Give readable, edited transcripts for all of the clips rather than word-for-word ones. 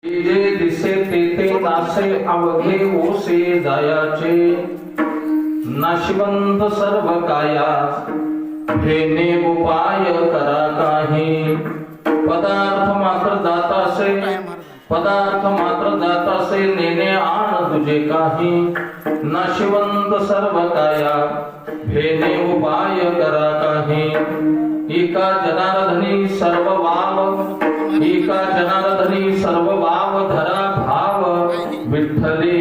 जे दिसे ते नासे अवघे ओसे जायाचे नाशिवंत सर्व काया भेने उपाय करा काही पदार्थ मात्र जातासे नेणे आण तुझे काही नाशिवंत सर्व काया भेने उपाय करा काही एका जनार्दनी सर्व वाव धरा भाव विठ्ठले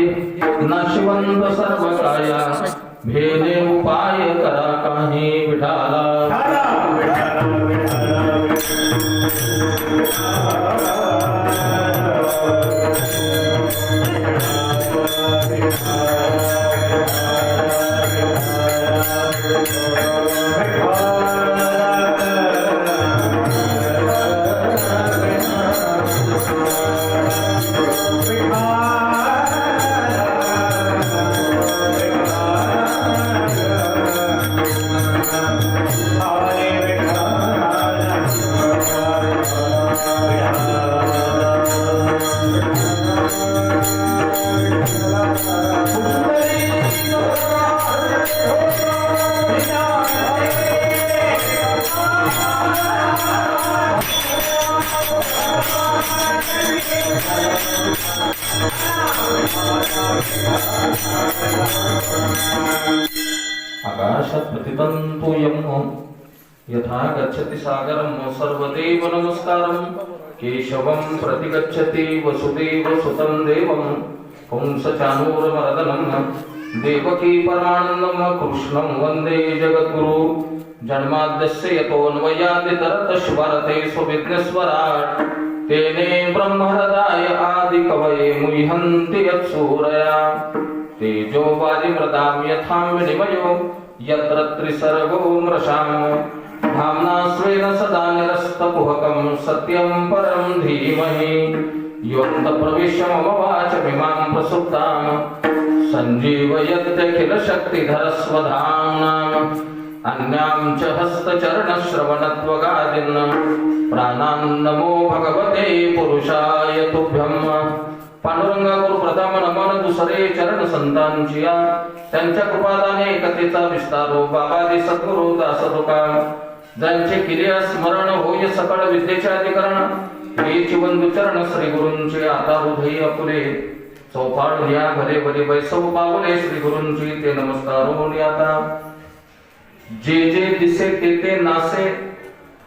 नाशिवंत सर्व काया भेने उपाय करा काही विठाला आकाशात प्रतितंतु यम यथा गच्छति सागरम सर्वदेव नमस्कारम केशवम प्रतिगच्छति वसुदेव सुतं देवम पुंस चानूरमर्दनम देवकी परमानंदम कृष्णं वंदे जगद्गुरु जन्माद्यस्य यतोऽन्वयादि तरतश्वरते सुविघ्नेश्वराट् तेने ब्रह्महृदाय आदि कवये मुह्यन्ति यत्सूरया तेजो वारिमृदां यथा विनिमयो यत्र त्रिसर्गो मृषाम धाम्ना स्वेन सदा निरस्तकुहकं सत्यं परं धीमहि योऽन्तःप्रविश्य मम वाचमिमां प्रसुप्तां सञ्जीवयत्यखिलशक्तिधरस्वधाम्नाम् अन्यां च हस्तचरणश्रवणत्वगादीन् प्राणान् नमो भगवते पुरुषाय तुभ्यं पांडुरंगा गुरु प्रथम नमन दुसरे चरण संतांचिया त्यांच्या कृपादाने एकतेचा विस्तारो बाबाजी सद्गुरु दास तुका ज्यांचे किलिया स्मरण होय सकळ विद्येचे अधिकरण हे चिवंदु चरण श्री गुरूंचे आता हृदय अपुले चौपाड या भले भले वैसव पावले श्री गुरूंची ते नमस्कारो आता जे जे दिसे ते नासे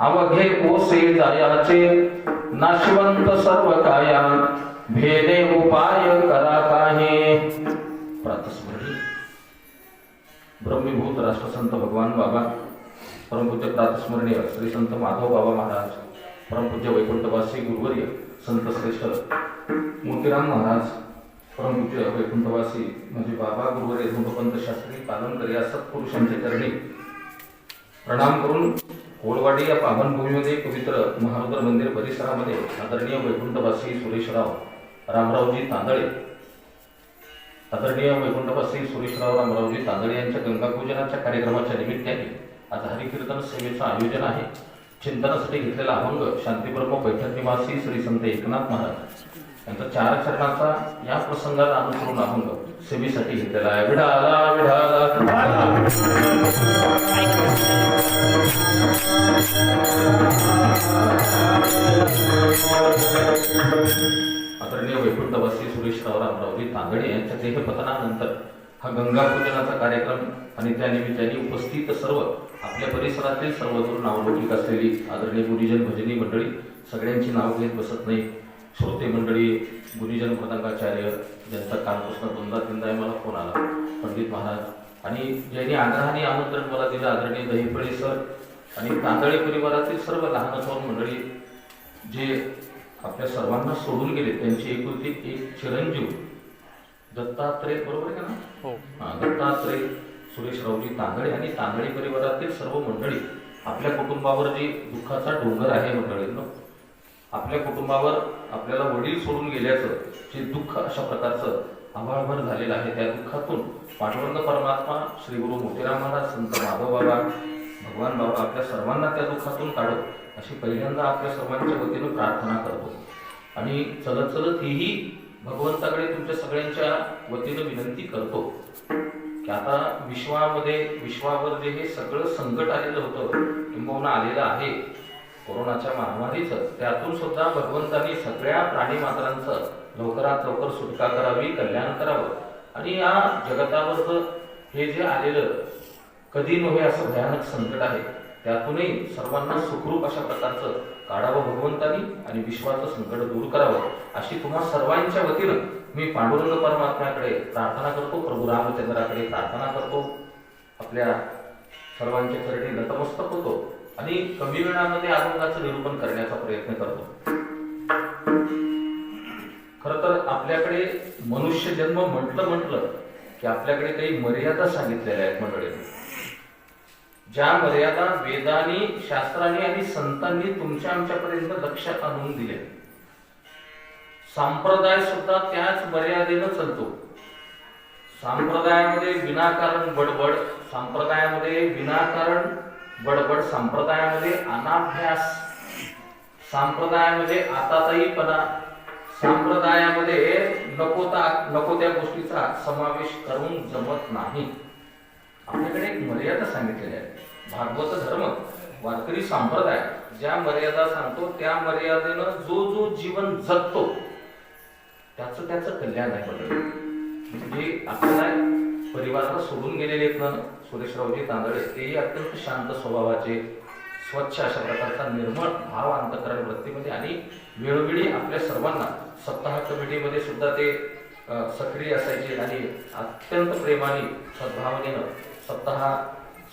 अवघे ओसे जायाचे नाशिवंत सर्व काया भेदे उपाय करा काही प्रातस्मरणी ब्रह्मीभूत राष्ट्रसंत भगवान बाबा परमपूज्य प्रातस्मरणीय श्री संत माधव बाबा महाराज परमपूज्य वैकुंठवासी गुरुवर्य संत श्रेष्ठ मोतीराम महाराज परमपूज्य वैकुंठवासी म्हणजे बाबा गुरुवर्य धूमपंत शास्त्री पालनकर या सत्पुरुषांच्या चरणी प्रणाम करून कोळवाडी या पावन भूमीमध्ये पवित्र महारुद्र मंदिर परिसरामध्ये आदरणीय वैकुंठवासी सुरेशराव रामरावजी तांदळे यांच्या गंगापूजनाच्या कार्यक्रमाच्या निमित्ताने आज हरिकीर्तन सेवेचं आयोजन आहे. चिंतनासाठी घेतलेला अभंग शांतीब्रह्म बैठक निवासी श्री संत एकनाथ महाराज यांचा 4 चरणाचा या प्रसंगाला अनुसरून अभंग सेवेसाठी घेतलेला आहे. विढाला विढाला आदरणीय वैकुंठवासी सुरेशराव रामरावजी तांदळे यांच्या देहपतनानंतर हा गंगापूजनाचा कार्यक्रम आणि त्या निमित्ताने उपस्थित सर्व आपल्या परिसरातील सर्वदूर नावलौकिक असलेली आदरणीय गुरुजन भजनी मंडळी सगळ्यांची नाव घेत बसत नाही. श्रोते मंडळी, गुरुजन मृदंगाचार्य ज्यांचा कालपासून 2-3दा मला फोन आला, पंडित महाराज आणि ज्यांनी आग्रहाने आमंत्रण मला दिलं आदरणीय दहीफळे सर आणि तांदळे परिवारातील सर्व लहान थोर मंडळी जे आपल्या सर्वांना सोडून गेले. त्यांची एकुलती एक चिरंजीव दत्तात्रय, बरोबर आहे का ना? हो. दत्तात्रय सुरेशरावजी तांदळे आणि तांदळे परिवारातील सर्व मंडळी आपल्या कुटुंबावर जे दुःखाचा डोंगर आहे मंडळींनो, आपल्या कुटुंबावर आपल्याला वडील सोडून गेल्याचं जे दुःख अशा प्रकारचं आभाळभर झालेलं आहे, त्या दुःखातून पांडुरंग परमात्मा श्री गुरु मोतीराम महाराज संत माधव बाबा भगवान बाबा आपल्या सर्वांना त्या दुःखातून काढो अशी पहिल्यांदा आपल्या सर्वांच्या वतीनं प्रार्थना करतो. आणि चलत चलत हीही भगवंताकडे तुमच्या सगळ्यांच्या वतीनं विनंती करतो की आता विश्वावर जे हे सगळं संकट आलेलं होतं किंबहुना आलेलं आहे कोरोनाच्या महामारीचं, त्यातून सुद्धा भगवंतांनी सगळ्या प्राणी मात्रांचं लवकरात लवकर सुटका करावी, कल्याण करावं आणि या जगतावरचं हे जे आलेलं कधी नव्हे असं भयानक संकट आहे त्यातूनही सर्वांना सुखरूप अशा प्रकारचं काढावं भगवंतांनी आणि विश्वाचं संकट दूर करावं अशी तुम्हा सर्वांच्या वतीनं मी पांडुरंग परमात्म्याकडे प्रार्थना करतो, प्रभू रामचंद्राकडे प्रार्थना करतो, आपल्या सर्वांच्या चरणी नतमस्तक होतो आणि कमी वेळामध्ये अभंगाचं निरूपण करण्याचा प्रयत्न करतो. खर तर आपल्याकडे मनुष्य जन्म म्हटलं की आपल्याकडे काही मर्यादा सांगितलेल्या आहेत मंडळी. ज्या मर्यादा वेदांनी, शास्त्रांनी आणि संतांनी तुमच्या आमच्यापर्यंत लक्षात आणून दिल्या. संप्रदाय सुद्धा त्याच मर्यादेनं चालतो. संप्रदायामध्ये विनाकारण बडबड, संप्रदायामध्ये अनाभ्यास, संप्रदायामध्ये आताताईपणा, संप्रदायामध्ये नको त्या गोष्टीचा समावेश करून जमत नाही. आपल्याकडे एक मर्यादा सांगितलेली आहे. भागवत धर्म, वारकरी संप्रदाय ज्या मर्यादा सांगतो त्या मर्यादेनं जो जीवन जगतो त्याचं कल्याण आहे. म्हणजे आपल्याला परिवाराला सोडून गेलेले आहेत ना सुरेशरावजी तांदळे, तेही अत्यंत शांत स्वभावाचे, स्वच्छ अशा प्रकारचा निर्मळ भाव अंतःकरण वृत्तीमध्ये आणि वेळोवेळी आपल्या सर्वांना सप्ताह कमिटीमध्ये सुद्धा ते सक्रिय असायचे आणि अत्यंत प्रेमाने सद्भावनेनं सप्ताह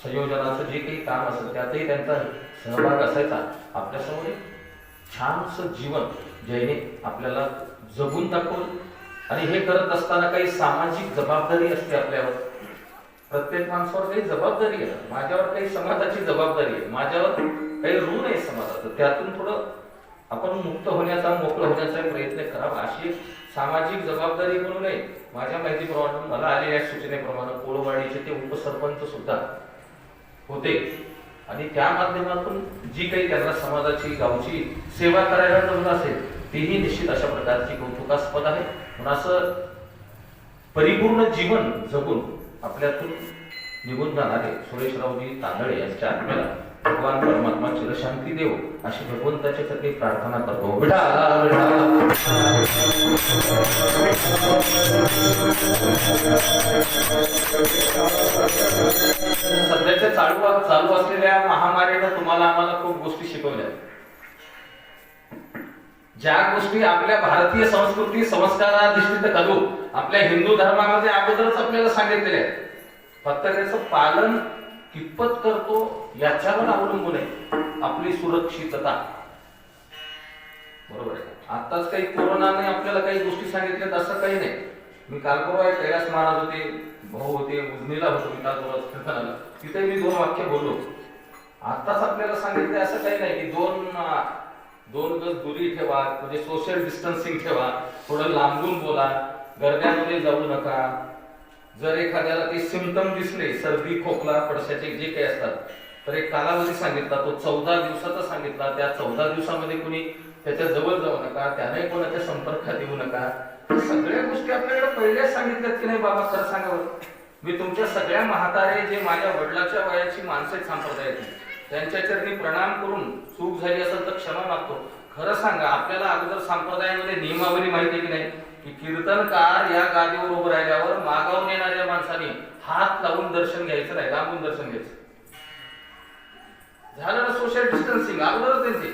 संयोजनाचं जे काही काम असेल त्यातही त्यांचा सहभाग असायचा. आपल्यासमोर छानसं जीवन ज्याने आपल्याला जगून दाखवलं आणि हे करत असताना काही सामाजिक जबाबदारी असते आपल्यावर. प्रत्येक माणसावर काही जबाबदारी आहे. माझ्यावर काही समाजाची जबाबदारी आहे, माझ्यावर काही ऋण आहे समाजाचं, त्यातून थोडं आपण मुक्त होण्याचा, मोकळं होण्याचा प्रयत्न करावा अशी सामाजिक जबाबदारी म्हणू नये. माझ्या माहितीप्रमाणे मला आलेल्या सूचनेप्रमाणे कोळवाडीचे ते उपसरपंच सुद्धा होते आणि त्या माध्यमातून जी काही त्यांना समाजाची, गावची सेवा करायला जमलं असेल तेही निश्चित अशा प्रकारची कौतुकास्पद आहे. म्हणून असं परिपूर्ण जीवन जगून आपल्यातून निघून जाणारे सुरेशरावजी तांदळे यांच्या आत्म्याला भगवान परमात्मा चिरशांती देव अशी भगवंताच्या चरणी प्रार्थना करतो. सध्याच्या चालू असलेल्या महामारीनं तुम्हाला आम्हाला खूप गोष्टी शिकवल्या. ज्या गोष्टी आपल्या भारतीय संस्कृती संस्काराधिष्ठित करू आपल्या हिंदू धर्मामध्ये अगोदरच आपल्याला सांगितलेले आहे, फक्त त्याचं पालन कितपत करतो याच्यावर अवलंबून आहे आपली सुरक्षितता. बरोबर आहे. आताच काही कोरोनाने आपल्याला काही गोष्टी सांगितल्यात असं काही नाही. मी काल परवा कैलास महाराज होते, भाऊ होते, उजनीला होतो, मी काल परवा तिथे मी 2 वाक्य बोललो. आताच आपल्याला सांगितलं असं काही नाही की दोन गज दुरी ठेवा, म्हणजे सोशल डिस्टन्सिंग ठेवा, थोडं लांबून बोला, गर्द्यामध्ये जाऊ नका. जर एखाद्याला ते सिम्पटम दिसले, सर्दी, खोकला, पडशाचे जे काही असतात, तर एक कालावधी सांगितला, तो 14 दिवसाचा सांगितला. त्या 14 दिवसामध्ये कुणी त्याच्या जवळ जाऊ नका, त्याने कोणाच्या संपर्कात येऊ नका. सगळ्या गोष्टी आपल्याकडे पहिलेच सांगितल्यात की नाही बाबा? खरं सांगावं, मी तुमच्या सगळ्या म्हातारे जे माझ्या वडिलाच्या वयाची माणसं संप्रदायाची त्यांच्या चरणी प्रणाम करून चूक झाली असेल तर क्षमा मागतो. खरं सांगा, आपल्याला अगोदर संप्रदायामध्ये नियमावली माहिती की नाही की कीर्तनकार या गादीवर उभं राहिल्यावर मागावून येणाऱ्या माणसाने हात लावून दर्शन घ्यायचं नाही, लांबून दर्शन घ्यायचं. झालं ना सोशल डिस्टन्सिंग अगोदरच त्यांचे.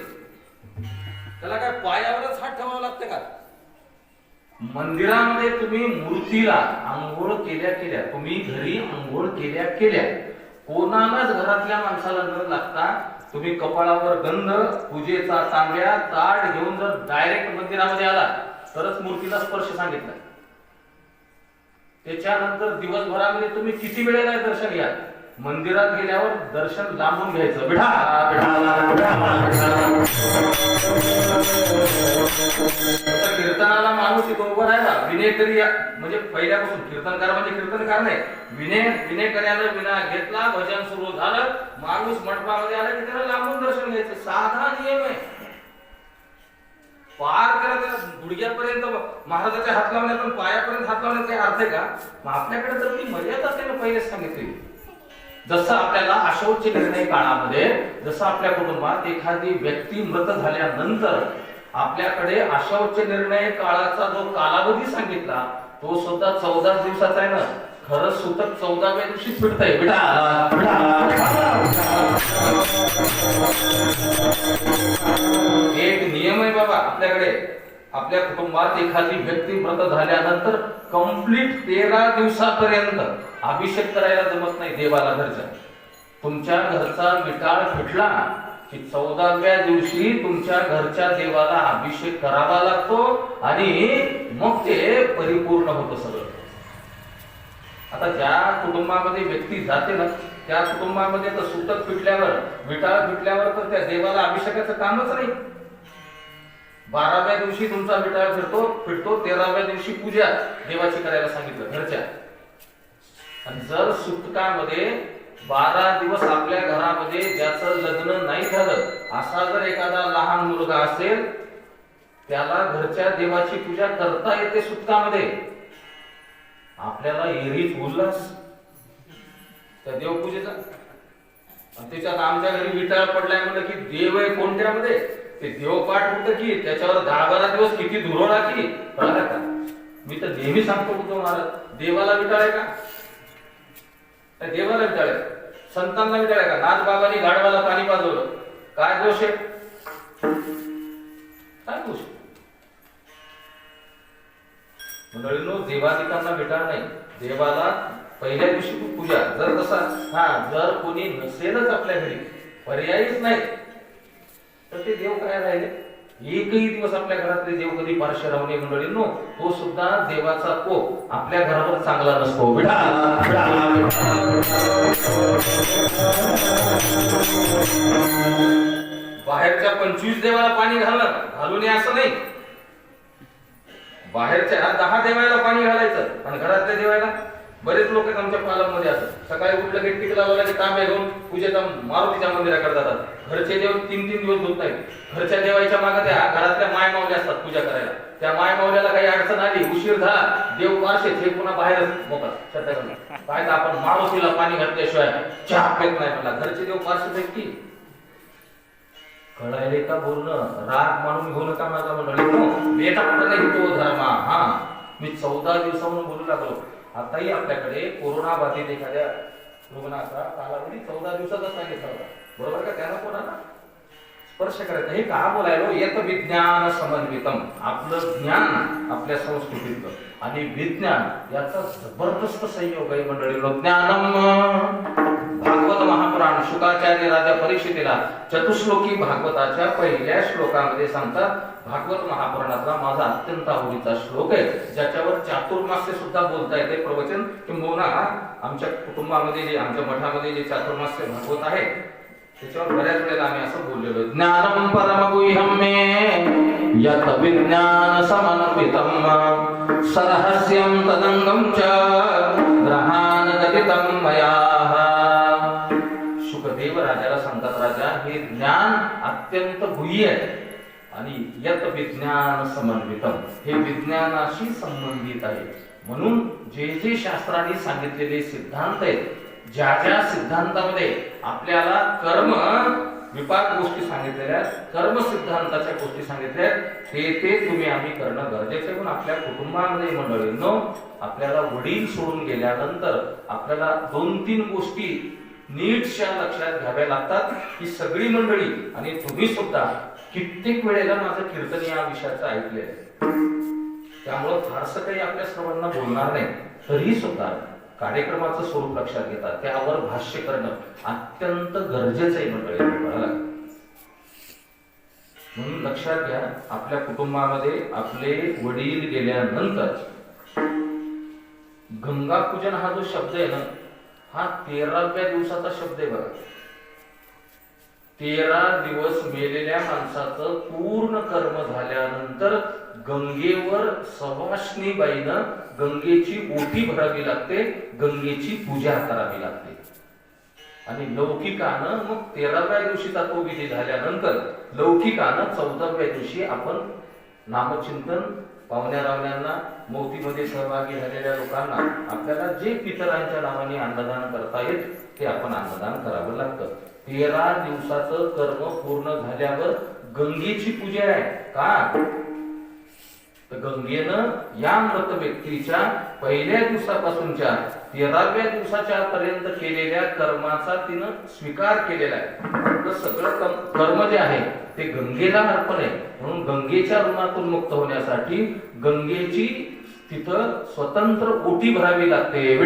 त्याला काय पायावरच हात ठेवावं लागतं का? मंदिरामध्ये तुम्ही मूर्तीला आंघोळ केल्या तुम्ही घरी आंघोळ केल्या कोणालाच घरातल्या माणसाला न लागता तुम्ही कपाळावर गंध, पूजेचा तांब्या, ताट घेऊन जर डायरेक्ट मंदिरामध्ये आला तरच मूर्तीला स्पर्श सांगितला. त्याच्यानंतर दिवसभरामध्ये तुम्ही किती वेळेला दर्शन घ्या, मंदिरात गेल्यावर दर्शन लांबून घ्यायचं. कीर्तनाला माणूस इथं उभा राहिला, विनेकरी म्हणजे पहिल्यापासून कीर्तनकार म्हणजे कीर्तनकार नाही, विनेकऱ्यानं विना घेतला, भजन सुरू झालं, माणूस मंडपामध्ये आला की त्याला लांबून दर्शन घ्यायचं. साधा नियम आहे. पार त्याला गुडघ्यापर्यंत महाराजाच्या हात लावण्यात पण पायापर्यंत हात लावण्यात काही अर्थ आहे का? मग आपल्याकडे तर ती मर्यादा त्याने पहिलेच सांगितली. जसं आपल्याला अशौच निर्णय काळामध्ये जसं आपल्या कुटुंबात एखादी व्यक्ती मृत झाल्यानंतर आपल्याकडे अशौच निर्णय काळाचा जो कालावधी सांगितला तो सुद्धा 14 दिवसाचा आहे ना. खरं सुतक 14व्या दिवशी फिरतंय एक नियम आहे बाबा आपल्याकडे. आपल्या कुटुंबात एखादी व्यक्ती मृत झाल्यानंतर कंप्लीट 13 दिवसापर्यंत अभिषेक करायला जमत नाही देवाला घरच्या. तुमच्या घरचा विटाळ फिटला की 14व्या दिवशी तुमच्या घरच्या देवाला अभिषेक करावा लागतो आणि मग ते परिपूर्ण होतं सगळं. आता ज्या कुटुंबामध्ये व्यक्ती जाते ना त्या कुटुंबामध्ये तर सुतक फिटल्यावर विटाळ फिटल्यावर तर त्या देवाला अभिषेकाचं कामच नाही. 12व्या दिवशी तुमचा विटाळ फिरतो 13व्या दिवशी पूजा देवाची करायला सांगितलं घरच्या. आणि जर सुतकामध्ये 12 दिवस आपल्या घरामध्ये ज्याचं लग्न नाही झालं असा जर एखादा लहान मुलगा असेल त्याला घरच्या देवाची पूजा करता येते सुतकामध्ये. आपल्याला एरीच उल्हास त्या देवपूजेचा. त्याच्यात आमच्या घरी विटाळ पडलाय म्हणलं की देव आहे कोणत्यामध्ये ते देवपाठ होतं की त्याच्यावर 10-12 दिवस किती धुरोळा की कळला का? मी तर नेहमी सांगतो उद्धव महाराज देवाला विटाळ आहे का? देवाला विटाळ आहे, संतांना विटाळ आहे का? नाथ बाबांनी गाढवाला पाणी पाजवलं काय दोष आहे? काय दोष? मंडळींनो देवादिकांना विटाळ नाही. देवाला पहिल्या दिवशी पूजा जर तसा जर कोणी नसेलच आपल्या घरी पर्यायच नाही तर ते देव काय राहिले? एकही दिवस आपल्या घरातले देव कधी पार्श्व राहू नये मंडळींनो. तो सुद्धा देवाचा कोप आपल्या घरावर चांगला नसतो. बाहेरच्या 25 देवाला पाणी घालू नये असं नाही. बाहेरच्या 10 देवाला पाणी घालायचं आणि घरातल्या देवाला बरेच लोक आमच्या पालममध्ये असतात. सकाळी उठलं की टिकला लावला तांब्या घेऊन पूजेचा मारुतीच्या मंदिराकडे जातात. घरचे देव 3-3 दिवस धुत नाहीत. घरच्या देवाच्या मागे त्या घरातल्या माय मावल्या असतात पूजा करायला. त्या माय मावल्याला काही अडचण आली उशीर झाला देव पारशे हे पुन्हा बाहेरच मोकळा श्रद्धा करणार काय तर आपण मारुतीला पाणी घातल्याशिवाय चहा पेत नाही म्हणला. घरचे देव पारशे भेटती कळायले का बोलणं राग मानून घेऊ नका माझा मंडळी. बेटा नाही तो धर्मा. मी 14 दिवसांहून बोलू लागलो. आताही आपल्याकडे कोरोना बाधित एखाद्या रुग्णाचा कालावधी 14 दिवसाचा सांगितला होता बरोबर का? त्याला कोणाला स्पर्श करायचा हे का बोलायलो? येत विज्ञान समन्वितम. आपलं ज्ञान आपल्या संस्कृतीतलं आणि विज्ञान याचा जबरदस्त संयोग आहे मंडळींनो. ज्ञानम भागवत महापुराण शुकाचार्य राजा परीक्षितीला चतुश्लोकी भागवताच्या पहिल्या श्लोकामध्ये सांगतात. भागवत महापुराणातला माझा अत्यंत आवडीचा श्लोक आहे ज्याच्यावर चातुर्मास्य सुद्धा बोलता येते प्रवचन. किंबहुना आमच्या कुटुंबामध्ये जे आमच्या मठामध्ये जे चातुर्मास्य भागवत आहे त्याच्यावर बऱ्याच वेळेला आम्ही असं बोललेलो ज्ञानम परमगुह्यं मे यत विज्ञान समन्वितम सरहस्यं तदंगं च ग्रहान गतितं मया. शुकदेव राजाला सांगतात राजा हे ज्ञान अत्यंत गुह्य आहे आणि यत विज्ञान समन्वितम हे विज्ञानाशी संबंधित आहे. म्हणून जे जे शास्त्रांनी सांगितलेले सिद्धांत आहेत ज्या ज्या सिद्धांतामध्ये आपल्याला कर्म विपाक गोष्टी आपल्याला कर्म सिद्धांताच्या गोष्टी सांगितल्या ते तुम्ही आम्ही करणं गरजेचं आहे. पण आपल्या कुटुंबामध्ये मंडळींनो आपल्याला वडील सोडून गेल्यानंतर आपल्याला 2-3 गोष्टी नीटशा लक्षात घ्याव्या लागतात. ही सगळी मंडळी आणि तुम्ही सुद्धा कित्येक वेळेला माझं कीर्तन या विषयाचं ऐकलेलं आहे. त्यामुळं फारसं काही आपल्या सर्वांना बोलणार नाही तरी सुद्धा कार्यक्रमाचं स्वरूप लक्षात घेतात त्यावर भाष्य करणं अत्यंत गरजेचं आहे मंडळी. म्हणून लक्षात घ्या आपल्या कुटुंबामध्ये आपले वडील गेल्यानंतर गंगा पूजन हा जो शब्द आहे ना हा 13व्या दिवसाचा शब्द आहे बघा. 13 दिवस मेलेल्या माणसाचं पूर्ण कर्म झाल्यानंतर गंगेवर सवाष्णी बाईनं गंगेची ओटी भरावी लागते, गंगेची पूजा करावी लागते. आणि लौकिकानं मग 13व्या दिवशीचा तो विधी झाल्यानंतर लौकिकानं 14व्या दिवशी आपण नामचिंतन पाहुण्या रावण्यांना, मौतीमध्ये सहभागी झालेल्या लोकांना आपल्याला जे पितरांच्या नावाने अन्नदान करता येत ते आपण अन्नदान करावं लागतं. 13 दिवसाचं कर्म पूर्ण झाल्यावर गंगेची पूजा आहे का? तर गंगेनं या मृत व्यक्तीच्या पहिल्या दिवसापासूनच्या 13व्या दिवसाच्या पर्यंत केलेल्या कर्माचा तिनं स्वीकार केलेला आहे. तर सगळं कर्म जे आहे ते गंगेला अर्पण आहे. म्हणून गंगेच्या ऋणातून मुक्त होण्यासाठी गंगेची तिथं स्वतंत्र ओटी भरावी लागते.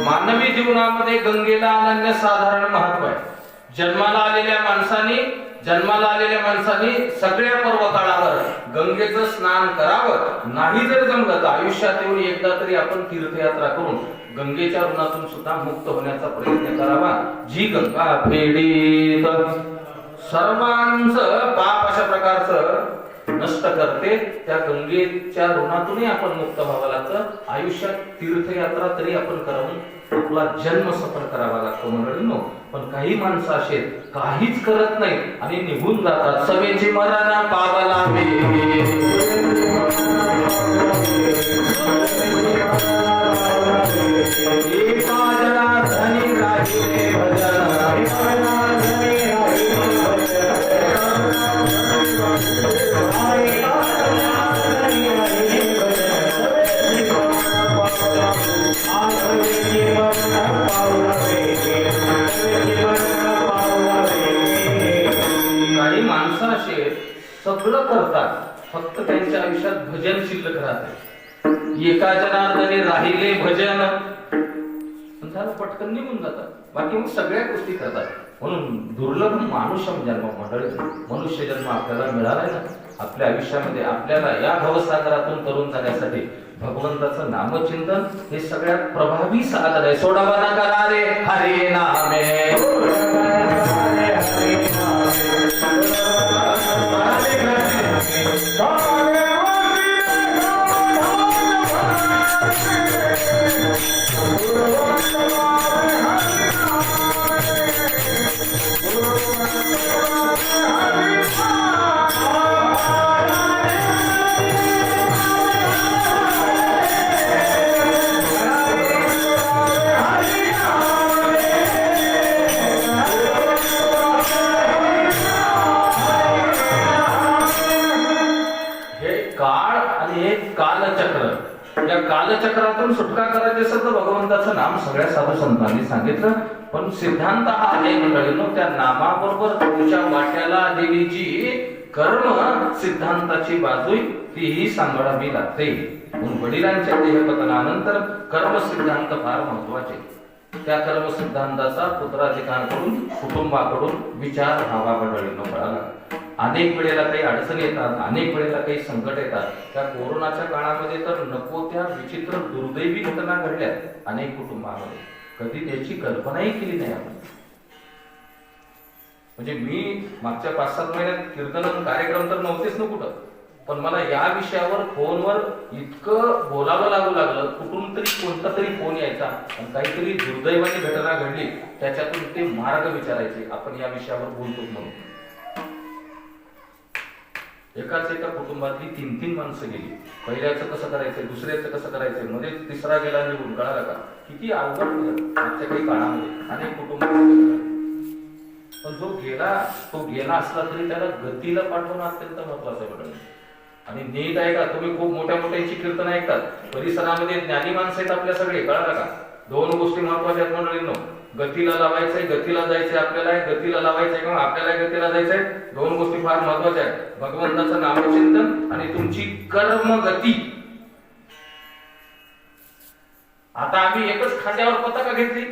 मानवी जीवनामध्ये गंगेला अनन्यसाधारण महत्व आहे. जन्माला आलेल्या माणसाने सगळ्या पर्व काळावर गंगेचं स्नान करावं. नाही जर जमलं तर आयुष्यात येऊन एकदा तरी आपण तीर्थयात्रा करून गंगेच्या ऋणातून सुद्धा मुक्त होण्याचा प्रयत्न करावा. जी गंगा फेडीत सर्वांचं पाप अशा प्रकारचं नष्ट करते, त्या गंगेच्या ऋणातूनही आपण मुक्त व्हावं लागतं. आयुष्यात तीर्थयात्रा तरी आपण करून आपला जन्म सफल करावा लागतो मंडळींनो. पण काही माणसं असे काहीच करत नाही आणि निघून जातात. सवेची मरण पावला काही माणसं असे सगळं करतात, फक्त त्यांच्या आयुष्यात भजन शिल्लक राहते. एका जनार्दनी राहिले भजन, झालं पटकन निघून जातात. बाकी मग सगळ्या गोष्टी करतात. म्हणून दुर्लभ मानुष्य जन्म मंडळी, मनुष्य जन्म आपल्याला मिळालाय ना. आपल्या आयुष्यामध्ये आपल्याला या भवसागरातून तरुण जाण्यासाठी भगवंताचं नामचिंतन हे सगळ्यात प्रभावी साधन आहे. सोडावा नका रे हरे नामे, या कालचक्रातून सुटका करायची असेल तर भगवंताचं नाम सगळ्या साधू संतांनी सांगितलं. पण सिद्धांत हा आहे मंडळींनो, त्या नामाबरोबर तुमच्या वाट्याला देवीची कर्म सिद्धांताची बाजू तीही सांभाळावी लागते. म्हणून वडिलांच्या देहपतनानंतर कर्म सिद्धांत फार महत्वाचे. त्या कर्म सिद्धांताचा पुत्राधिकाराकडून कुटुंबाकडून विचार व्हावा मंडळींनो. कळाला? अनेक वेळेला काही अडचणी येतात, अनेक वेळेला काही संकट येतात. त्या कोरोनाच्या काळामध्ये तर नको त्या विचित्र दुर्दैवी घटना घडल्या अनेक कुटुंबामध्ये. कधी त्याची कल्पनाही केली नाही आपण. म्हणजे मी मागच्या 5-7 महिन्यात कीर्तन कार्यक्रम तर नव्हतेच ना कुठं, पण मला या विषयावर फोनवर इतकं बोलावं लागू लागलं. कुठून तरी कोणता तरी फोन यायचा आणि काहीतरी दुर्दैवाची घटना घडली, त्याच्यातून ते मार्ग विचारायचे, आपण या विषयावर बोलतो म्हणून. एकाच एका कुटुंबातली 3-3 माणसं गेली. पहिल्याचं कसं करायचं, दुसऱ्याचं कसं करायचं, मध्ये तिसरा गेला निघून. कळाला का? किती अवघड मागच्या काही काळामध्ये अनेक कुटुंब. पण जो गेला तो गेला असला तरी त्याला गतीला पाठवणं अत्यंत महत्वाचं आहे. आणि नीट आहे का, तुम्ही खूप मोठ्या मोठ्यांची कीर्तन ऐकतात, परिसरामध्ये ज्ञानी माणसं आहेत आपल्या सगळे. कळाला का? 2 गोष्टी महत्वाच्या आहेत मंडळींनो. गतीला लावायचंय, गतीला जायचंय आपल्याला, गतीला लावायचंय किंवा आपल्याला गतीला जायचंय. 2 गोष्टी फार महत्वाच्या आहेत, भगवंताचं नामचिंतन आणि तुमची कर्मगती. आता आम्ही एकच खांद्यावर पताका घेतली.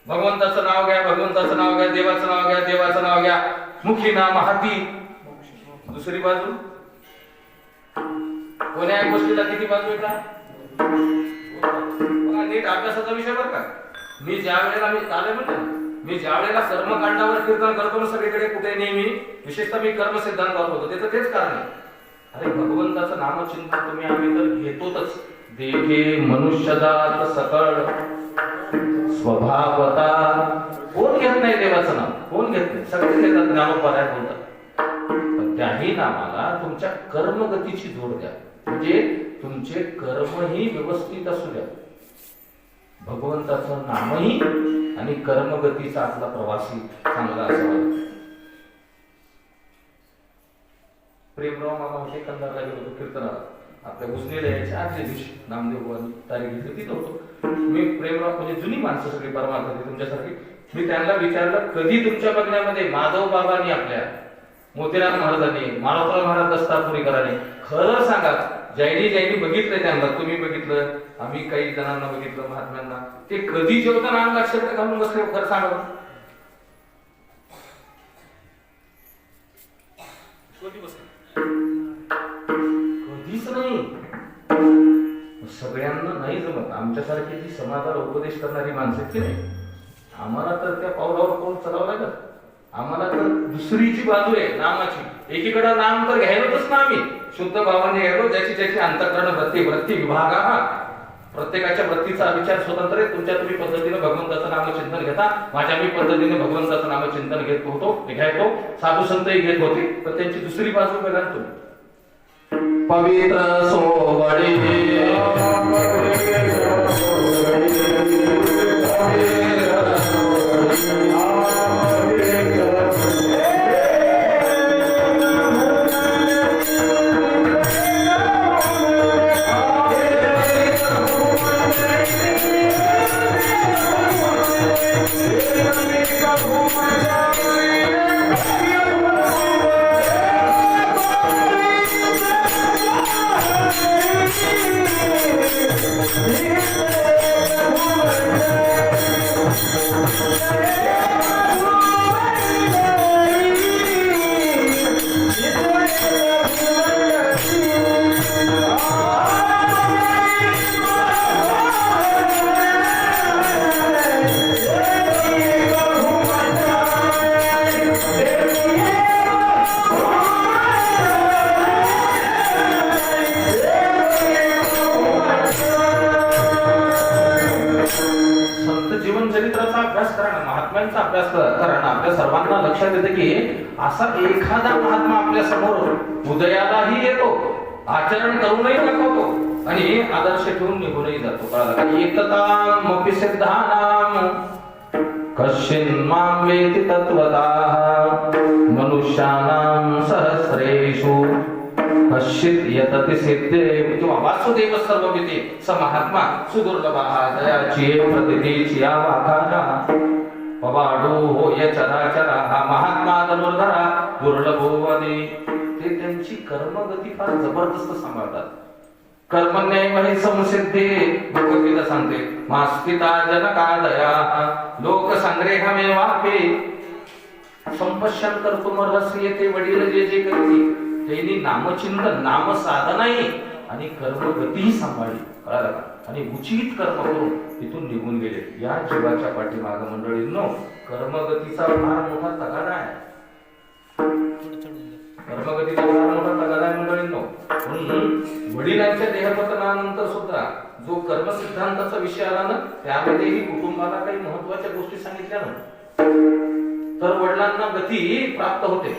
भगवंताचं नाव घ्या, भगवंताचं नाव घ्या, देवाचं नाव घ्या, देवाचं नाव घ्या, मुखी नाम हाती. दुसरी बाजू कोण्या गोष्टीला किती बाजू येतात? नीट अभ्यासाचा विषय बरं का. मी ज्या वेळेला मी ज्या वेळेला कर्मकांडावर कीर्तन करतो ना सगळीकडे कुठे नेहमी, विशेषतः मी कर्म सिद्धांतावर होतो, त्याचं तेच कारण आहे. अरे भगवंताचं नामचिंतन तुम्ही आम्ही तर घेतोच. देहे मनुष्यजात सकळ स्वभावता. कोण घेत नाही देवाचं नाम? कोण घेत नाही? सगळे घेतात, ज्ञानोपाध्याय बोलतात. पण त्याही नामाला तुमच्या कर्मगतीची जोड द्या, म्हणजे तुमचे कर्मही व्यवस्थित असू द्या. भगवंताचं नामही आणि कर्मगतीचा आपला प्रवासी चांगला असावा. प्रेमराव मामा होते, कंधारला गेलो होतो कीर्तनाला. आपल्या उजनीला यायच्या आदल्या दिवशी नामदेव तारीख घेतली, तिथं होतो मी. प्रेमराव म्हणजे जुनी माणसं सगळी परमार्थाची तुमच्यासारखी. मी त्यांना विचारलं, कधी तुमच्या बघण्यामध्ये माधव बाबांनी, आपल्या मोतीराम महाराजांनी, मानवराव महाराज दस्तापुरीकरांनी, खरं सांगा, ज्यांनी बघितलं त्यांना, तुम्ही बघितलं, आम्ही काही जणांना बघितलं, महात्म्यांना, ते कधी जेवताना अंगात शब्द घालून बसले? खरं सांगा. कधीच नाही. सगळ्यांना नाही जमत. आमच्यासारखी जी समाजाला उपदेश करणारी माणसं की नाही, आम्हाला तर त्या पावलावर कोण चालावं लागत. आम्हाला तर दुसरी जी बाजू आहे नामाची, एकीकडे नाम तर घ्यायलोच ना आम्ही, शुद्ध भावाने घ्यायलो, ज्याची अंतःकरण वृत्ती विभाग, प्रत्येकाच्या वृत्तीचा विचार स्वतंत्र आहे. तुमच्या तुम्ही पद्धतीने भगवंताचं नामचिंतन घेता, माझ्या मी पद्धतीने भगवंताचं नामचिंतन घेत होतो, घ्यायचो. साधू संतही घेत होते, पण त्यांची दुसरी बाजू बघा तुम्ही. पवित्र सोवडी अभ्यास करणं आपल्या सर्वांना लक्षात येतं की असा एखादा महात्मा आपल्या समोर उदयालाही येतो, आचरण करूनही दाखवतो आणि आदर्श ठेवून निघूनही जातो. कळालं? एकतामपि सिद्धानां कश्चिन् मां वेति तत्त्वतः मनुष्याणां सहस्रेषु कश्चित् यतति सिद्धे. किंवा वासुदेव सर्वविदी स महात्मा सुदुर्लभः दयाची प्रतितीची वाखारा पवाडो होय चराचरा हा महात्मा धनुर्धरा दुर्लभोवने. ते त्यांची कर्मगती फार जबरदस्त सांभाळतात. कर्मण्येव हि संसिद्धे भगवद्गीता सांगते, मास्तिता जनकादया लोक संग्रहमेवापि संपश्यन कर्तुमर्हसि. येते वडील जे करती त्यांनी नामचिंतन, नाम साधनाही आणि कर्मगतीही सांभाळली. कळालं का? आणि उचित कर्म करून तिथून निघून गेले. या जीवाच्या पाठीमाग मंडळींनो कर्मगतीचा फार मोठा तगादा आहे. कर्मगतीचा फार मोठा तगादा आहे मंडळींनो. म्हणून वडिलांच्या देहपतनानंतर सुद्धा जो कर्म सिद्धांताचा विषय आला ना, त्यामध्येही कुटुंबाला काही महत्वाच्या गोष्टी सांगितल्या ना, तर वडिलांना गती प्राप्त होते.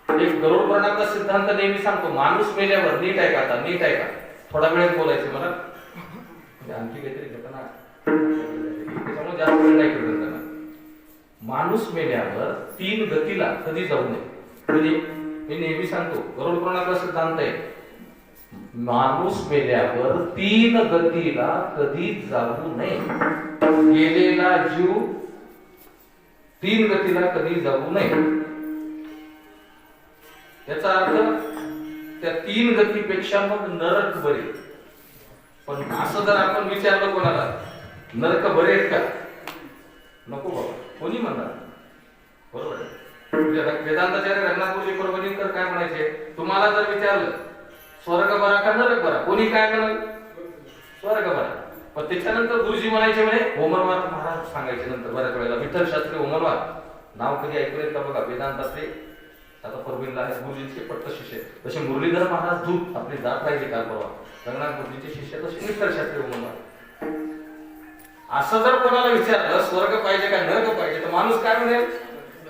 एक गरुड पुराणाचा सिद्धांत नेहमी सांगतो, माणूस मेल्यावर, नीट आहे का, आता नीट आहे का, थोडा वेळच बोलायचं मला, आणखी काहीतरी घटना त्याच्यामुळे जास्त वेळ नाही करत त्यांना. माणूस मेल्यावर 3 गतीला कधी जाऊ नये. म्हणजे मी नेहमी सांगतो, गरुड पुराणाचा सिद्धांत आहे, माणूस मेल्यावर 3 गतीला कधी जाऊ नये. गेलेला जीव 3 गतीला कधी जाऊ नये. याचा अर्थ त्या 3 गतीपेक्षा मग नरक बरे. पण असं जर आपण विचारलं कोणाला, नरक बरे आहेत का, नको बाबा, कोणी म्हणणार, बरोबर आहे. वेदांताचार्य रंगनाथपुरी परभणीकर काय म्हणायचे, तुम्हाला जर विचारलं स्वर्ग बरा का नरक बरा, कोणी काय म्हणाल, स्वर्ग बरा. पण त्याच्यानंतर गुरुजी म्हणायचे म्हणे ओमरवार महाराज सांगायचे नंतर बऱ्याच वेळेला, विठ्ठल शास्त्री ओमरवार नाव कधी ऐकले का बघा, वेदांताचे आता परभणीला आहे, गुरुजींचे पट्ट शिष्य. तसे मुरलीधर महाराज दूत आपली जात राहिली काल परवा, रंगनाथ गुरुजींचे शिष्य, तसे विठ्ठल शास्त्री ओमरवार. असं जर कोणाला विचारलं स्वर्ग पाहिजे का नरक पाहिजे तर माणूस काय म्हणेल?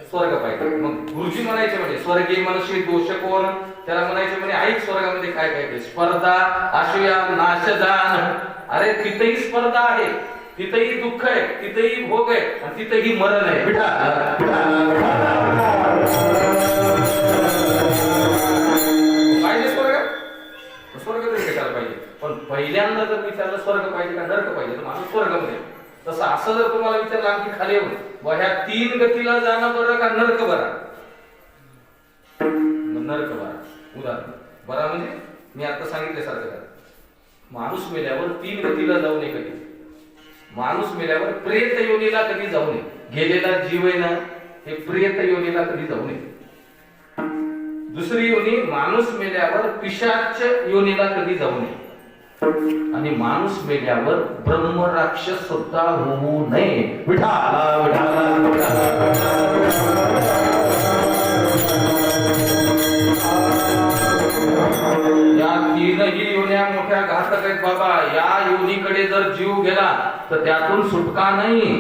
स्वर्ग पाहिजे. मग गुरुजी म्हणायचे म्हणजे स्वर्गीय मनुष्य दोष कोण? त्याला म्हणायचे म्हणे ऐक स्वर्गामध्ये काय काय ते स्पर्धा असूया नाशदान. अरे तिथेही स्पर्धा आहे, तिथेही दुःख आहे, तिथेही भोग आहे आणि तिथेही मरण आहे. पाहिजे स्वर्ग? स्वर्ग तरी कशाला पाहिजे? पण पहिल्यांदा जर विचारलं स्वर्ग पाहिजे का नरक पाहिजे तर माणूस स्वर्ग मध्ये. तसं असं जर तुम्हाला विचारलं आणखी खाली येऊन ह्या 3 गतीला जाणं बरं का नरक बरा? नरक बरा. उदाहरण बरा म्हणजे मी आता सांगितल्यासारखं माणूस मेल्यावर 3 गतीला जाऊ नये कधी. माणूस मेल्यावर प्रेत योनीला कधी जाऊ नये. गेलेला जीव आहे ना हे प्रेत योनीला कधी जाऊ नये. दुसरी योनी माणूस मेल्यावर पिशाच योनीला कधी जाऊ नये. आणि माणूस मेल्यावर ब्रह्म राक्षस सुद्धा होऊ नये. विठाला विठाला या 3ही योन्या मोठ्या घातक आहेत बाबा. या योनीकडे जर जीव गेला तर त्यातून सुटका नाही.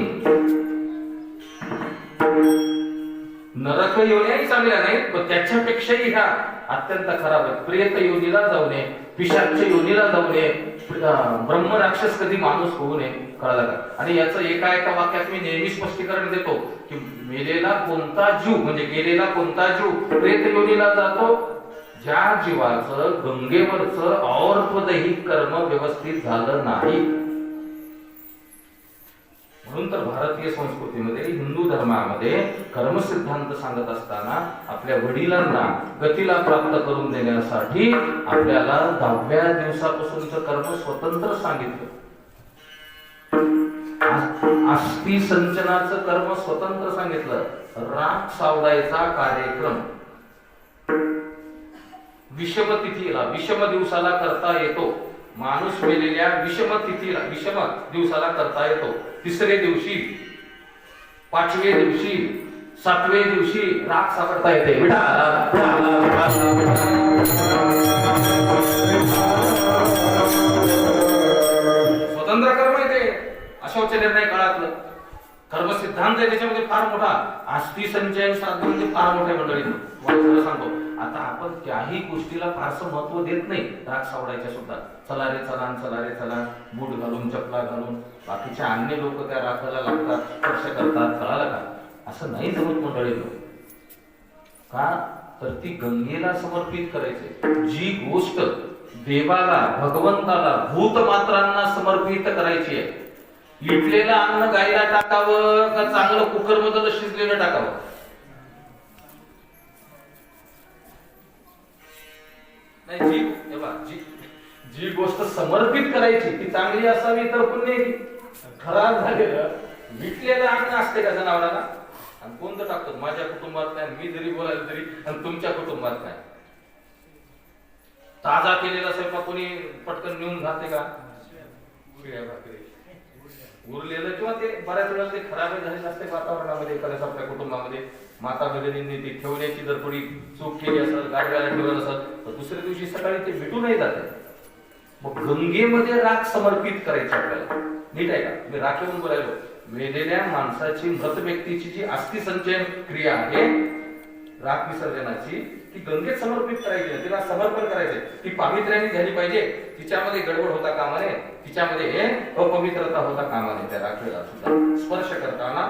नरक योन्याही चांगल्या नाहीत पण त्याच्यापेक्षाही ह्या अत्यंत खराब आहेत. प्रेत योनीला जाऊ नये, पिशाच योनीला जाऊ नये, ब्रह्म राक्षस कधी माणूस होऊ नये. कळलं का? आणि याचं एका वाक्यात मी नेहमी स्पष्टीकरण देतो की मेलेला कोणता जीव म्हणजे गेलेला कोणता जीव प्रेत योनीला जातो? ज्या जीवाचं गंगेवरचं और्ध्वदैहिक कर्म व्यवस्थित झालं नाही. म्हणून तर भारतीय संस्कृतीमध्ये हिंदू धर्मामध्ये कर्मसिद्धांत सांगत असताना आपल्या वडिलांना गतीला प्राप्त करून देण्यासाठी आपल्याला 10व्या दिवसापासूनचं कर्म स्वतंत्र सांगितलं. अस्थि संचनाचं कर्म स्वतंत्र सांगितलं. राख सावडायचा कार्यक्रम विषम तिथीला विषम दिवसाला करता येतो. माणूस मेलेल्या विषम तिथीला विषम दिवसाला करता येतो. 3रे दिवशी, 5वे दिवशी, 7वे दिवशी राख सावडता येते. स्वतंत्र कर्म येते. अशोच निर्णय काळातलं कर्मसिद्धांत आहे त्याच्यामध्ये फार मोठा. अस्थि संचयन श्राद्ध म्हणजे फार मोठे मंडळी. तुम्हाला सांगतो आता आपण त्याही गोष्टीला फारसं महत्व देत नाही. राख सावडायच्या सुद्धा चला रे चला बूट घालून चपला घालून बाकीच्या अन्य लोक त्या राखाला लागतात, स्पर्श करतात. कळालं का? असं नाही जमत मंडळी. का तर ती गंगेला समर्पित करायचे. जी गोष्ट देवाला भगवंताला भूतमात्रांना समर्पित करायची आहे. इटलेलं अन्न गायला टाकावं का चांगलं कुकर मध्ये शिजलेलं टाकावं? जी गोष्ट समर्पित करायची ती चांगली असावी तर पुण्य. खराब झालेलं विटलेलं अन्न असते का जनावरांना? आणि कोणतं टाकतो? माझ्या कुटुंबात नाही, मी जरी बोलायला तरी आणि तुमच्या कुटुंबात नाही. ताजा केलेला स्वयंपाक कोणी पटकन नेऊन जाते का? उरलेलं किंवा ते बऱ्याच वेळा ते खराब झालेलं असते वातावरणामध्ये. एखाद्या आपल्या कुटुंबामध्ये माता भगिनींनी ती ठेवण्याची जर थोडी चूक केली असेल, गाडव्याला ठेवलं असेल तर दुसऱ्या दिवशी सकाळी ते मिटूनही जाते. मग गंगेमध्ये राख समर्पित करायची आपल्याला. नीट आहे का? मी राखेवरून बोलायलो. मेलेल्या माणसाची मृत व्यक्तीची जी अस्थि संचयन क्रिया आहे राख विसर्जनाची ती गंगेत समर्पित करायची. तिला समर्पण करायचे. ती पावित्र्याने झाली पाहिजे. तिच्यामध्ये गडबड होता कामा नये, तिच्यामध्ये अपवित्रता होता कामा नये. त्या राखेला सुद्धा स्पर्श करताना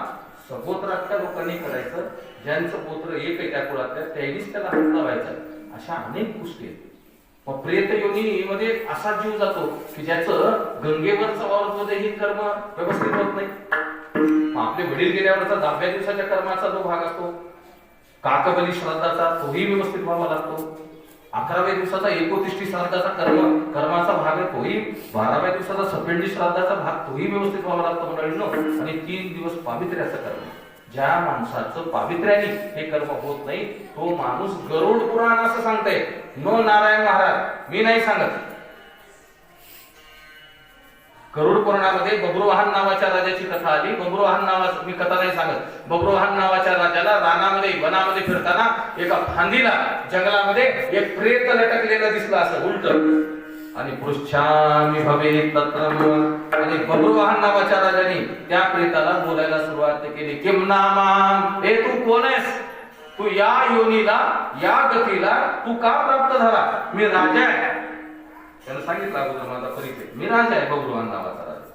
सगोत्रातल्या लोकांनी करायचं. ज्यांचं पोत्र एक आहे त्या कुळातल्या त्यांनीच त्याला हात लावायचा. अशा अनेक गोष्टी आहेत. मग प्रेत योनीमध्ये असा जीव जातो की ज्याचं गंगेवरचं और्ध्वदैहिक कर्म व्यवस्थित होत नाही. आपले वडील गेल्यावरचा 10व्या दिवसाच्या कर्माचा जो भाग असतो काकबली श्राद्धाचा तोही व्यवस्थित व्हावा लागतो. 11व्या दिवसाचा एकोतिष्ठी श्राद्धाचा कर्माचा भाग आहे तोही, 12व्या दिवसाचा सपिंडी श्राद्धाचा भाग तोही व्यवस्थित व्हावा लागतो मंडळींनो. आणि 3 दिवस पावित्र्याचं कर्म. ज्या माणसाचं पावित्र्याने हे कर्म होत नाही तो माणूस गरुड पुराण असं सांगताय. नो नारायण महाराज, मी नाही सांगत. गरुड पुराणामध्ये बब्रुवाहन नावाच्या राजाची कथा आली. बब्रुवाहन नावाची मी कथा नाही सांगत. बब्रुवाहन नावाच्या राजाला रानामध्ये वनामध्ये फिरताना एका फांदीला जंगलामध्ये एक प्रेत लटकलेलं दिसलं असं उलट. आणि पृष्ठामी भवे तत्र आणि बब्रुवाहन नावाच्या राजाने त्या प्रेताला बोलायला सुरुवात केली. किम नामाम, हे तू कोण आहेस? तू या योनीला, या गतीला तू का प्राप्त झाला? मी राजा आहे. त्यानं सांगितलं अगोदर माझा परिचय, मी राजा आहे, बब्रुवाहन नावाचा राजा.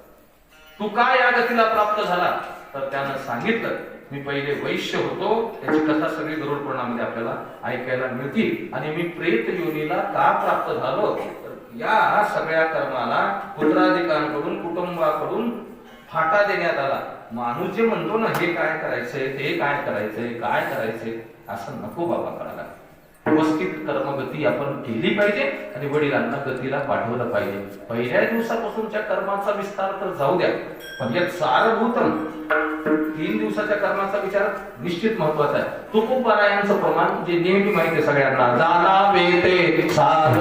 तू का या गतीला प्राप्त झाला? तर त्यानं सांगितलं, मी पहिले वैश्य होतो. त्याची कथा सगळी गरुड पुराणामध्ये आपल्याला ऐकायला मिळते. आणि मी प्रेत योनीला का प्राप्त झालो? या सगळ्या कर्माला पुत्राधिकांकडून, कुटुंबाकडून फाटा देण्यात आला. माणूस जे म्हणतो ना, हे काय करायचंय, ते काय करायचंय, काय करायचंय, असं नको बाबा करायला. व्यवस्थित कर्मगती आपण केली पाहिजे आणि वडिलांना गतीला पाठवलं पाहिजे. पहिल्या दिवसापासूनच्या कर्माचा विस्तार तर जाऊ द्या, पण या सारभूतम 3 दिवसाच्या कर्माचा विचार निश्चित महत्वाचा आहे. तुकोपरायांचं प्रमाण जे नेहमी माहिती आहे सगळ्यांना, जाना वेते सार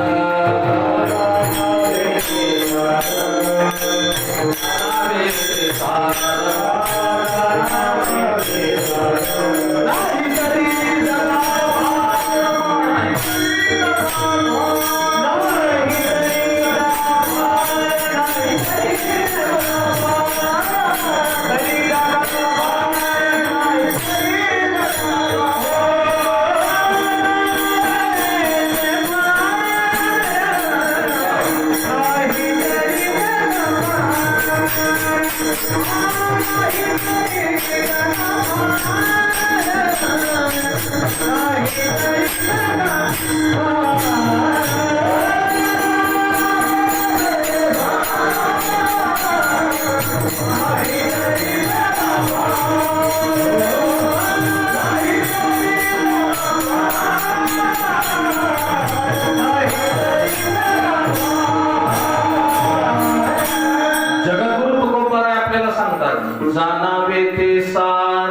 जानावे ते सार.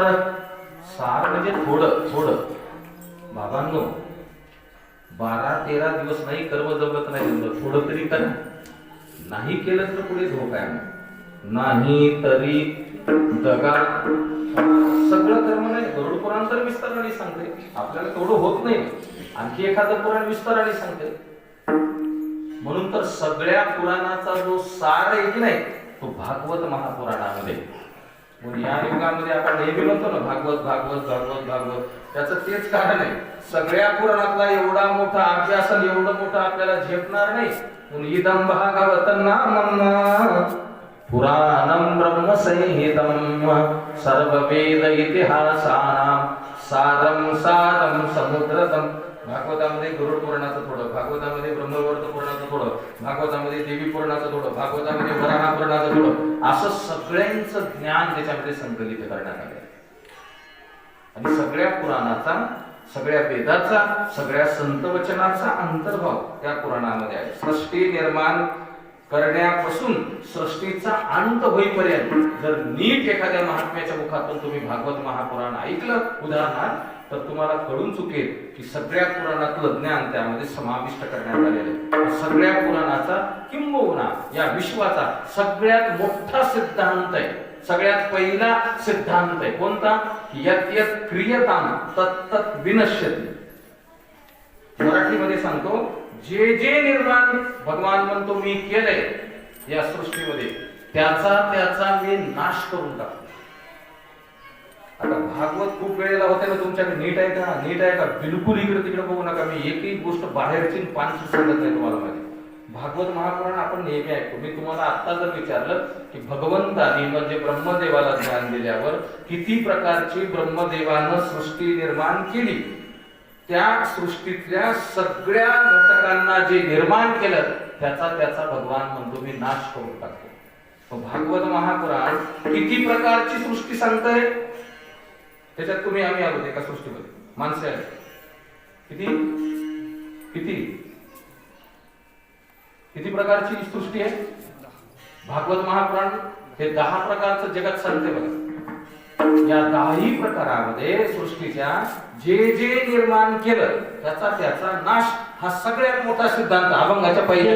सार म्हणजे थोडं थोडं. बाबांनो, 12-13 दिवस नाही कर्म जमत नाही, थोडं तरी करा. नाही केलं तर पुढे धोका आहे. नाही तरी दगा. सगळं कर्म नाही. गरुड पुराण तर विस्ताराने सांगते, आपल्याला तेवढं होत नाही. आणखी एखादं पुराण विस्ताराने सांगते. म्हणून तर सगळ्या पुराणाचा जो सार आहे की नाही, तो भागवत महापुराणामध्ये. या युगामध्ये आपण नेहमी म्हणतो ना, भागवत भागवत भागवत भागवत. त्याचं तेच कारण आहे. सगळ्या पुराणातला एवढा मोठा अभ्यास, एवढं मोठं आपल्याला झेपणार नाही. म्हणून इदं भागवत नामं पुराणं ब्रह्म संहितं सर्व वेद इतिहासानां सारं सारं समुद्रतम. भागवतामध्ये गरुड पुराणाचं थोडं, भागवतामध्ये ब्रह्मवर्त पुराणाचं थोडं, भागवतामध्ये देवी पुराणाचं थोडं, भागवतामध्ये वराह पुराणाचं थोडं, असं सगळ्यांचं ज्ञान त्याच्यामध्ये संकलित करण्यात आले. आणि सगळ्या पुराणाचा, सगळ्या वेदाचा, सगळ्या संतवचनाचा अंतर्भाव त्या पुराणामध्ये आहे. सृष्टी निर्माण करण्यापासून सृष्टीचा अंत होईपर्यंत जर नीट एखाद्या महात्म्याच्या मुखातून तुम्ही भागवत महापुराण ऐकलं उदाहरणार्थ, तर तुम्हाला कळून चुकेल की सगळ्या पुराणातलं ज्ञान त्यामध्ये समाविष्ट करण्यात आलेलं आहे. सगळ्या पुराणाचा किंबहुना या विश्वाचा सगळ्यात मोठा सिद्धांत आहे, सगळ्यात पहिला सिद्धांत आहे. कोणता? यत् यत् क्रियताम तत्तत् विनश्यति. मराठीमध्ये सांगतो, जे जे निर्माण भगवान म्हणतो मी केलंय या सृष्टीमध्ये, त्याचा मी नाश करून टाकतो. आता भागवत खूप वेळेला होते ना तुमच्याकडे, नीट आहे का, नीट आहे का, बिलकुल इकडे तिकडे बघू नका. मी एकही गोष्ट बाहेरची पानशी सांगत नाही तुम्हाला. मध्ये भागवत महापुराण आपण नेहमी ऐकतो. मी तुम्हाला आता जर विचारलं की भगवंतानी म्हणजे ब्रह्मदेवाला ज्ञान दिल्यावर किती प्रकारची ब्रह्मदेवानं सृष्टी निर्माण केली, त्या सृष्टीतल्या सगळ्या घटकांना जे निर्माण केलं त्याचा भगवान म्हणतो मी नाश करून टाकतो. भागवत महापुराण किती प्रकारची सृष्टी सांगतंय. त्याच्यात तुम्ही आम्ही आलो एका सृष्टीमध्ये, माणसे आले. किती किती किती प्रकारची सृष्टी आहे. भागवत महापुराण हे 10 प्रकारचं जगत सांगते बघा. या 10ही प्रकारामध्ये सृष्टीच्या जे जे निर्माण केलं त्याचा नाश हा सगळ्यात मोठा सिद्धांत अभंगाच्या पहिल्या.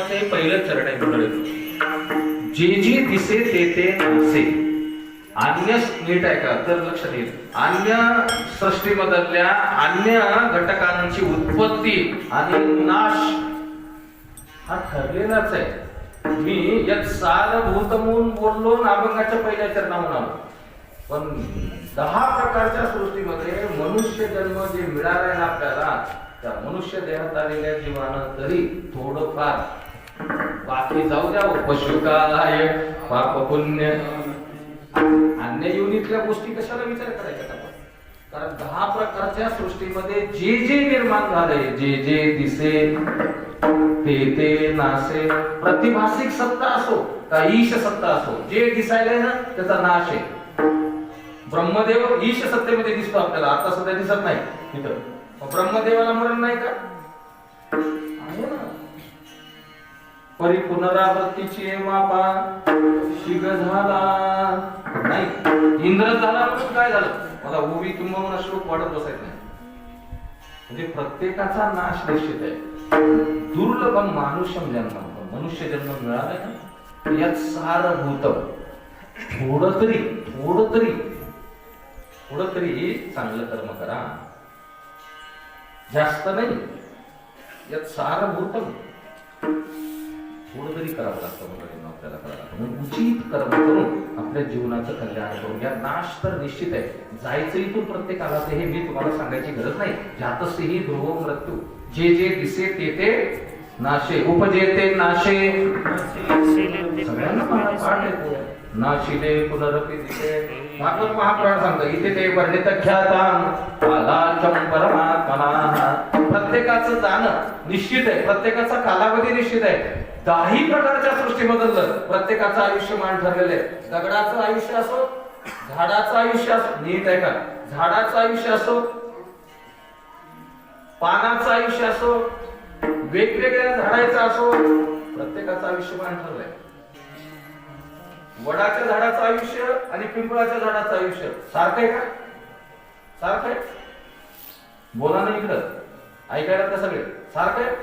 तत्वाचे हे पहिलं चरण आहे मंडळी. जे जे दिसे ते ते नासे. अन्य नीट आहे का तर लक्षात येईल. अन्य सृष्टीमधल्या अन्य घटकांची उत्पत्ती आणि नाश हा ठरलेलाच आहे. मी यात सारभूत म्हणून बोललो अभंगाच्या पहिल्या चरणाहून आलो. पण 10 प्रकारच्या सृष्टीमध्ये मनुष्य जन्म जे मिळालाय ना आपल्याला, त्या मनुष्य देहात आलेल्या जीवानं तरी थोडंफार, बाकी जाऊ द्या, पशु काय पाप पुण्य अन्य योनीतल्या गोष्टी कशाला विचार करायचा. कारण 10 प्रकारच्या सृष्टीमध्ये जे जे निर्माण झाले, जे जे दिसे ते ते नासे. प्रतिभासिक सत्ता असो का ईश सत्ता असो, जे दिसायलाय ना त्याचा नाश आहे. ब्रह्मदेव ईश सत्तेमध्ये दिसतो आपल्याला, आता सध्या दिसत नाही तिथं. ब्रह्मदेवाला मरण नाही का? आहे ना. परी पुनरावृत्तीची मापा शिग झाला नाही. इंद्र झाला म्हणून काय झालं, मला ओवी तुंबवून श्लोक वाढत बसायचं नाही. म्हणजे प्रत्येकाचा नाश निश्चित आहे. दुर्लभ मानुषम जन्म, मनुष्य जन्म मिळालाय ना, यात सारभूत थोडं तरी चांगलं कर्म करा, जास्त नाही. यात सारभूतम थोडं तरी करावं लागतं म्हणून आपल्याला करावं लागतं. म्हणून उचित कर्म करून आपल्या जीवनाचं कल्याण करून. या नाश तर निश्चित आहे, जायचं इथून प्रत्येकाला. हे मी तुम्हाला सांगायची गरज नाही. जातसेही ध्रुव मृत्यू. जे जे दिसे ते ते नाशे. उपजेते नाशे, सगळ्यांना पाठ येतो. नाशिले पुनरपि दिसे. भागवत महापुराण सांगतं इथे ते वर्णित ख्यातां कालाचम परमात्मना. प्रत्येकाचं जाणं निश्चित आहे, प्रत्येकाचा कालावधी निश्चित आहे. 10 प्रकारच्या सृष्टीमधलं प्रत्येकाचं आयुष्यमान ठरलेलं आहे. दगडाचं आयुष्य असो, झाडाचं आयुष्य असो, नीट आहे का, झाडाचं आयुष्य असो, पानाचं आयुष्य असो, वेगवेगळ्या झाडाचं असो, प्रत्येकाचं आयुष्यमान ठरलंय. वडाच्या झाडाचं आयुष्य आणि पिंपळाच्या झाडाचं आयुष्य सारखं आहे का? सारखं आहे? बोला ना इकडं, ऐकायला तर सगळे सारखं आहे?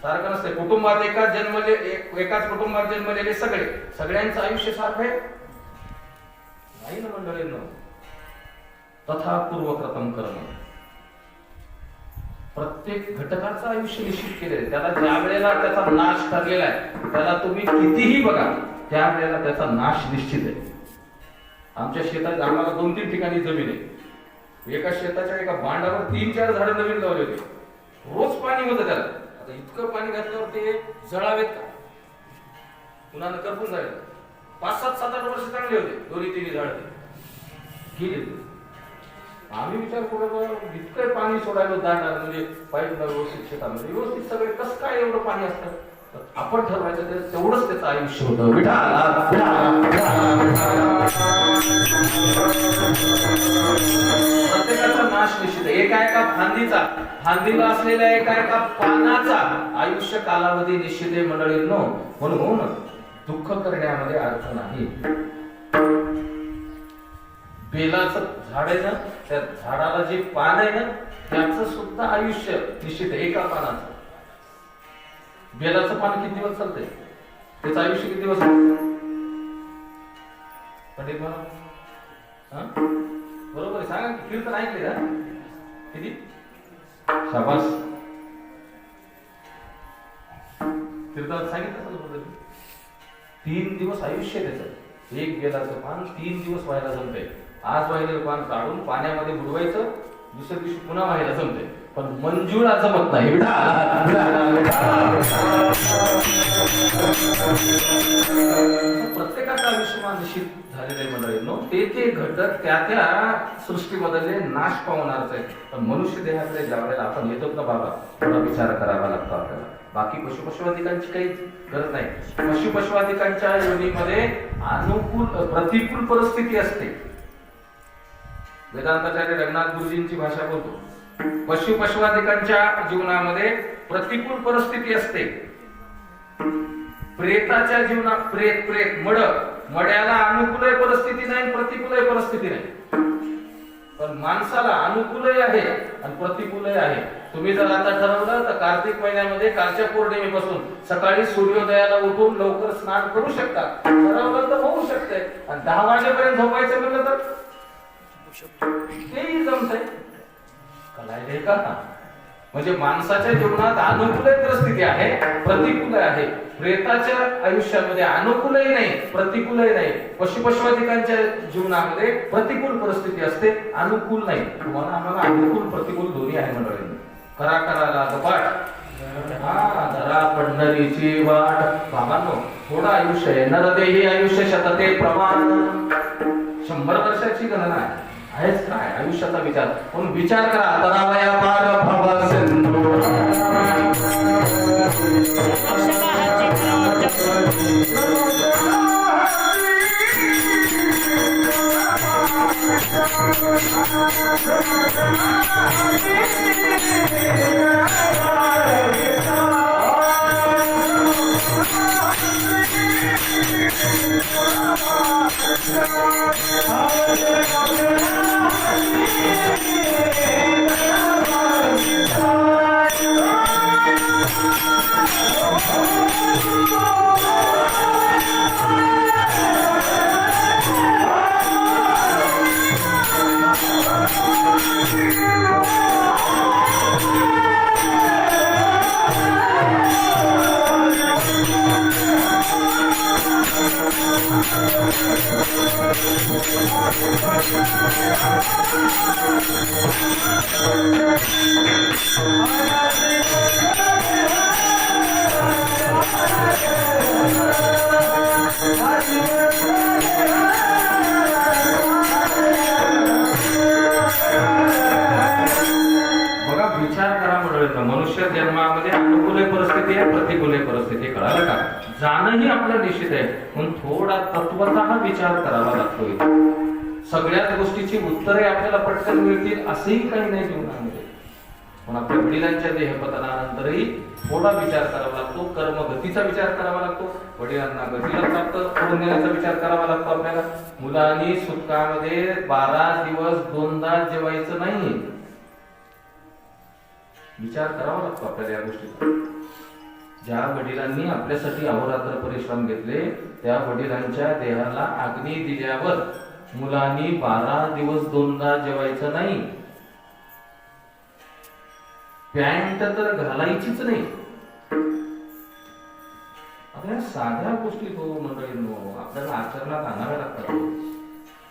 सारखं नसते. कुटुंबात एकाच कुटुंबात जन्मलेले सगळ्यांचं आयुष्य सारखं आहे नाही ना मंडळींनो. तथा पूर्वकृतम कर्म. प्रत्येक घटकाचं आयुष्य निश्चित केलेलं आहे. त्याला ज्या वेळेला त्याचा नाश ठरलेला आहे, त्याला तुम्ही कितीही बघा, त्या वेळेला त्याचा नाश निश्चित आहे. आमच्या शेतात आम्हाला 2-3 ठिकाणी जमीन आहे. एका शेताच्या एका बांधावर 3-4 झाडं नवीन लावली होती. रोज पाणी होतं त्याला. आता इतकं पाणी घातल्यावर ते जळावेत का? पुन्हा करपून जाईल. 5-7-8 वर्ष चांगले होते, 2-3 झाड गेले. आम्ही विचार करू इतकं पाणी सोडायला जाणार, म्हणजे पाईप व्यवस्थित शेतामध्ये व्यवस्थित सगळे कसं काय एवढं पाणी असतं. आपण ठरवायचं तेवढंच त्याचं आयुष्य होतं. प्रत्येकाचा नाश निश्चित आहे. एका फांदीला असलेल्या एका पानाचा आयुष्य कालावधी निश्चित आहे मंडळींनो. म्हणून दुःख करण्यामध्ये अर्थ नाही. बेलाचं झाड आहे ना, त्या झाडाला जे पान आहे ना त्याचं सुद्धा आयुष्य निश्चित आहे. एका पानाचं. बेलाचं पान किती दिवस चालतंय, त्याचं आयुष्य किती दिवस? पंडित बरोबर आहे, सांगा. कीर्तन ऐकले ना किती? शाबास. कीर्तनात सांगितलं 3 दिवस आयुष्य त्याचं. एक बेलाचं पान 3 दिवस व्हायला जमतंय. आज वाहिलेलं पान काढून पाण्यामध्ये बुडवायचं, दुसऱ्या दिवशी पुन्हा व्हायला जमतंय. पण मंजुळा जमत नाही. प्रत्येकाचं आयुष्यमान निश्चित झालेले मंडळींनो. ते घटक त्या सृष्टीमधले नाश पावणारच आहे. पण मनुष्य देहाकडे ज्या वेळेला आपण येतो ना बाबा, थोडा विचार करावा लागतो आपल्याला. बाकी पशुपशुवादिकांची काही गरज नाही. पशुपशुवादिकांच्या योनीमध्ये अनुकूल प्रतिकूल परिस्थिती असते. वेदांताचार्य रघुनाथ गुरुजींची भाषा बोलतो. पशुपशुवादिकांच्या जीवनामध्ये प्रतिकूल परिस्थिती असते. प्रेताच्या जीवनात प्रेत मड्याला अनुकूल परिस्थिती नाही, प्रतिकूल परिस्थिती नाही. पण माणसाला अनुकूलही आहे आणि प्रतिकूलही आहे. तुम्ही जर आता ठरवलं तर कार्तिक महिन्यामध्ये कालच्या पौर्णिमेपासून सकाळी सूर्योदयाला उठून लवकर स्नान करू शकता. ठरवलं तर होऊ शकते. आणि 10 वाजेपर्यंत झोपायचं म्हणलं तर तेही जमतंय. कळायलंय का? म्हणजे माणसाच्या जीवनात अनुकूल परिस्थिती आहे, प्रतिकूल आहे. प्रेताच्या आयुष्यामध्ये अनुकूलही नाही, प्रतिकूलही नाही. पशुपशवादिकांच्या जीवनामध्ये प्रतिकूल परिस्थिती असते, अनुकूल नाही. तुम्हाला आम्हाला अनुकूल प्रतिकूल दोन्ही आहे मंडळी. करा कराला गपाट हा धरा पंढरीची वाट. बाबांनो, थोडं आयुष्य आहे. नरदेही आयुष्य शतते प्रमाण. 100 वर्षाची गणना आहे. आहेच काय आयुष्याचा विचार. पण विचार करा. तरावया पार भव सिंधू मनुष्य जन्मामध्ये अनुकूल परिस्थिती आहे, प्रतिकूल परिस्थिती. कळालं का? जाणंही आपलं निश्चित आहे, पण थोडा तत्वतः विचार करावा लागतो. सगळ्याच गोष्टीची उत्तरे आपल्याला पटकन मिळतील असंही काही नाही जीवनामध्ये. पण आपल्या वडिलांच्या देहपतनानंतरही थोडा विचार करावा लागतो. कर्मगतीचा विचार करावा लागतो. वडिलांना गतीला प्राप्त करून देण्याचा विचार करावा लागतो आपल्याला. मुलांनी सुटकामध्ये 12 दिवस 2दा जेवायचं नाही. विचार करावा लागतो आपल्याला या गोष्टीचा. ज्या वडिलांनी आपल्यासाठी अहोरात्र परिश्रम घेतले त्या वडिलांच्या देहाला अग्नी दिल्यावर मुलांनी 12 दिवस 2दा जेवायचं नाही. पॅन्ट तर घालायचीच नाही. आपल्या साध्या गोष्टी तो मंडळींनो आपल्याला आचरणात आणाव्या लागतात.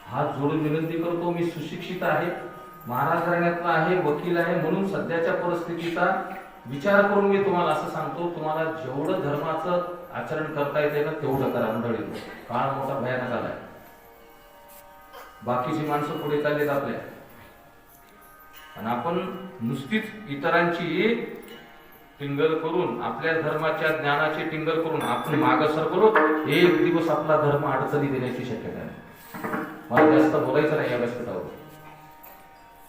हात जोडून विनंती करतो, मी सुशिक्षित आहे, महाराज घराण्यातला आहे, वकील आहे, म्हणून सध्याच्या परिस्थितीचा विचार करून मी तुम्हाला असं सांगतो, तुम्हाला जेवढं धर्माचं आचरण करता येते ना तेवढं करा मंडळींनो. काळ मोठा भयानक आलाय. बाकीची माणसं पुढे चाललेत आपल्या, आणि आपण नुसतीच इतरांची टिंगल करून आपल्या धर्माच्या ज्ञानाची टिंगल करून आपण मागं सरकलो, एक दिवस आपला धर्म अडचणी देण्याची शक्यता आहे. मला जास्त बोलायचं नाही या व्यासपीठावर.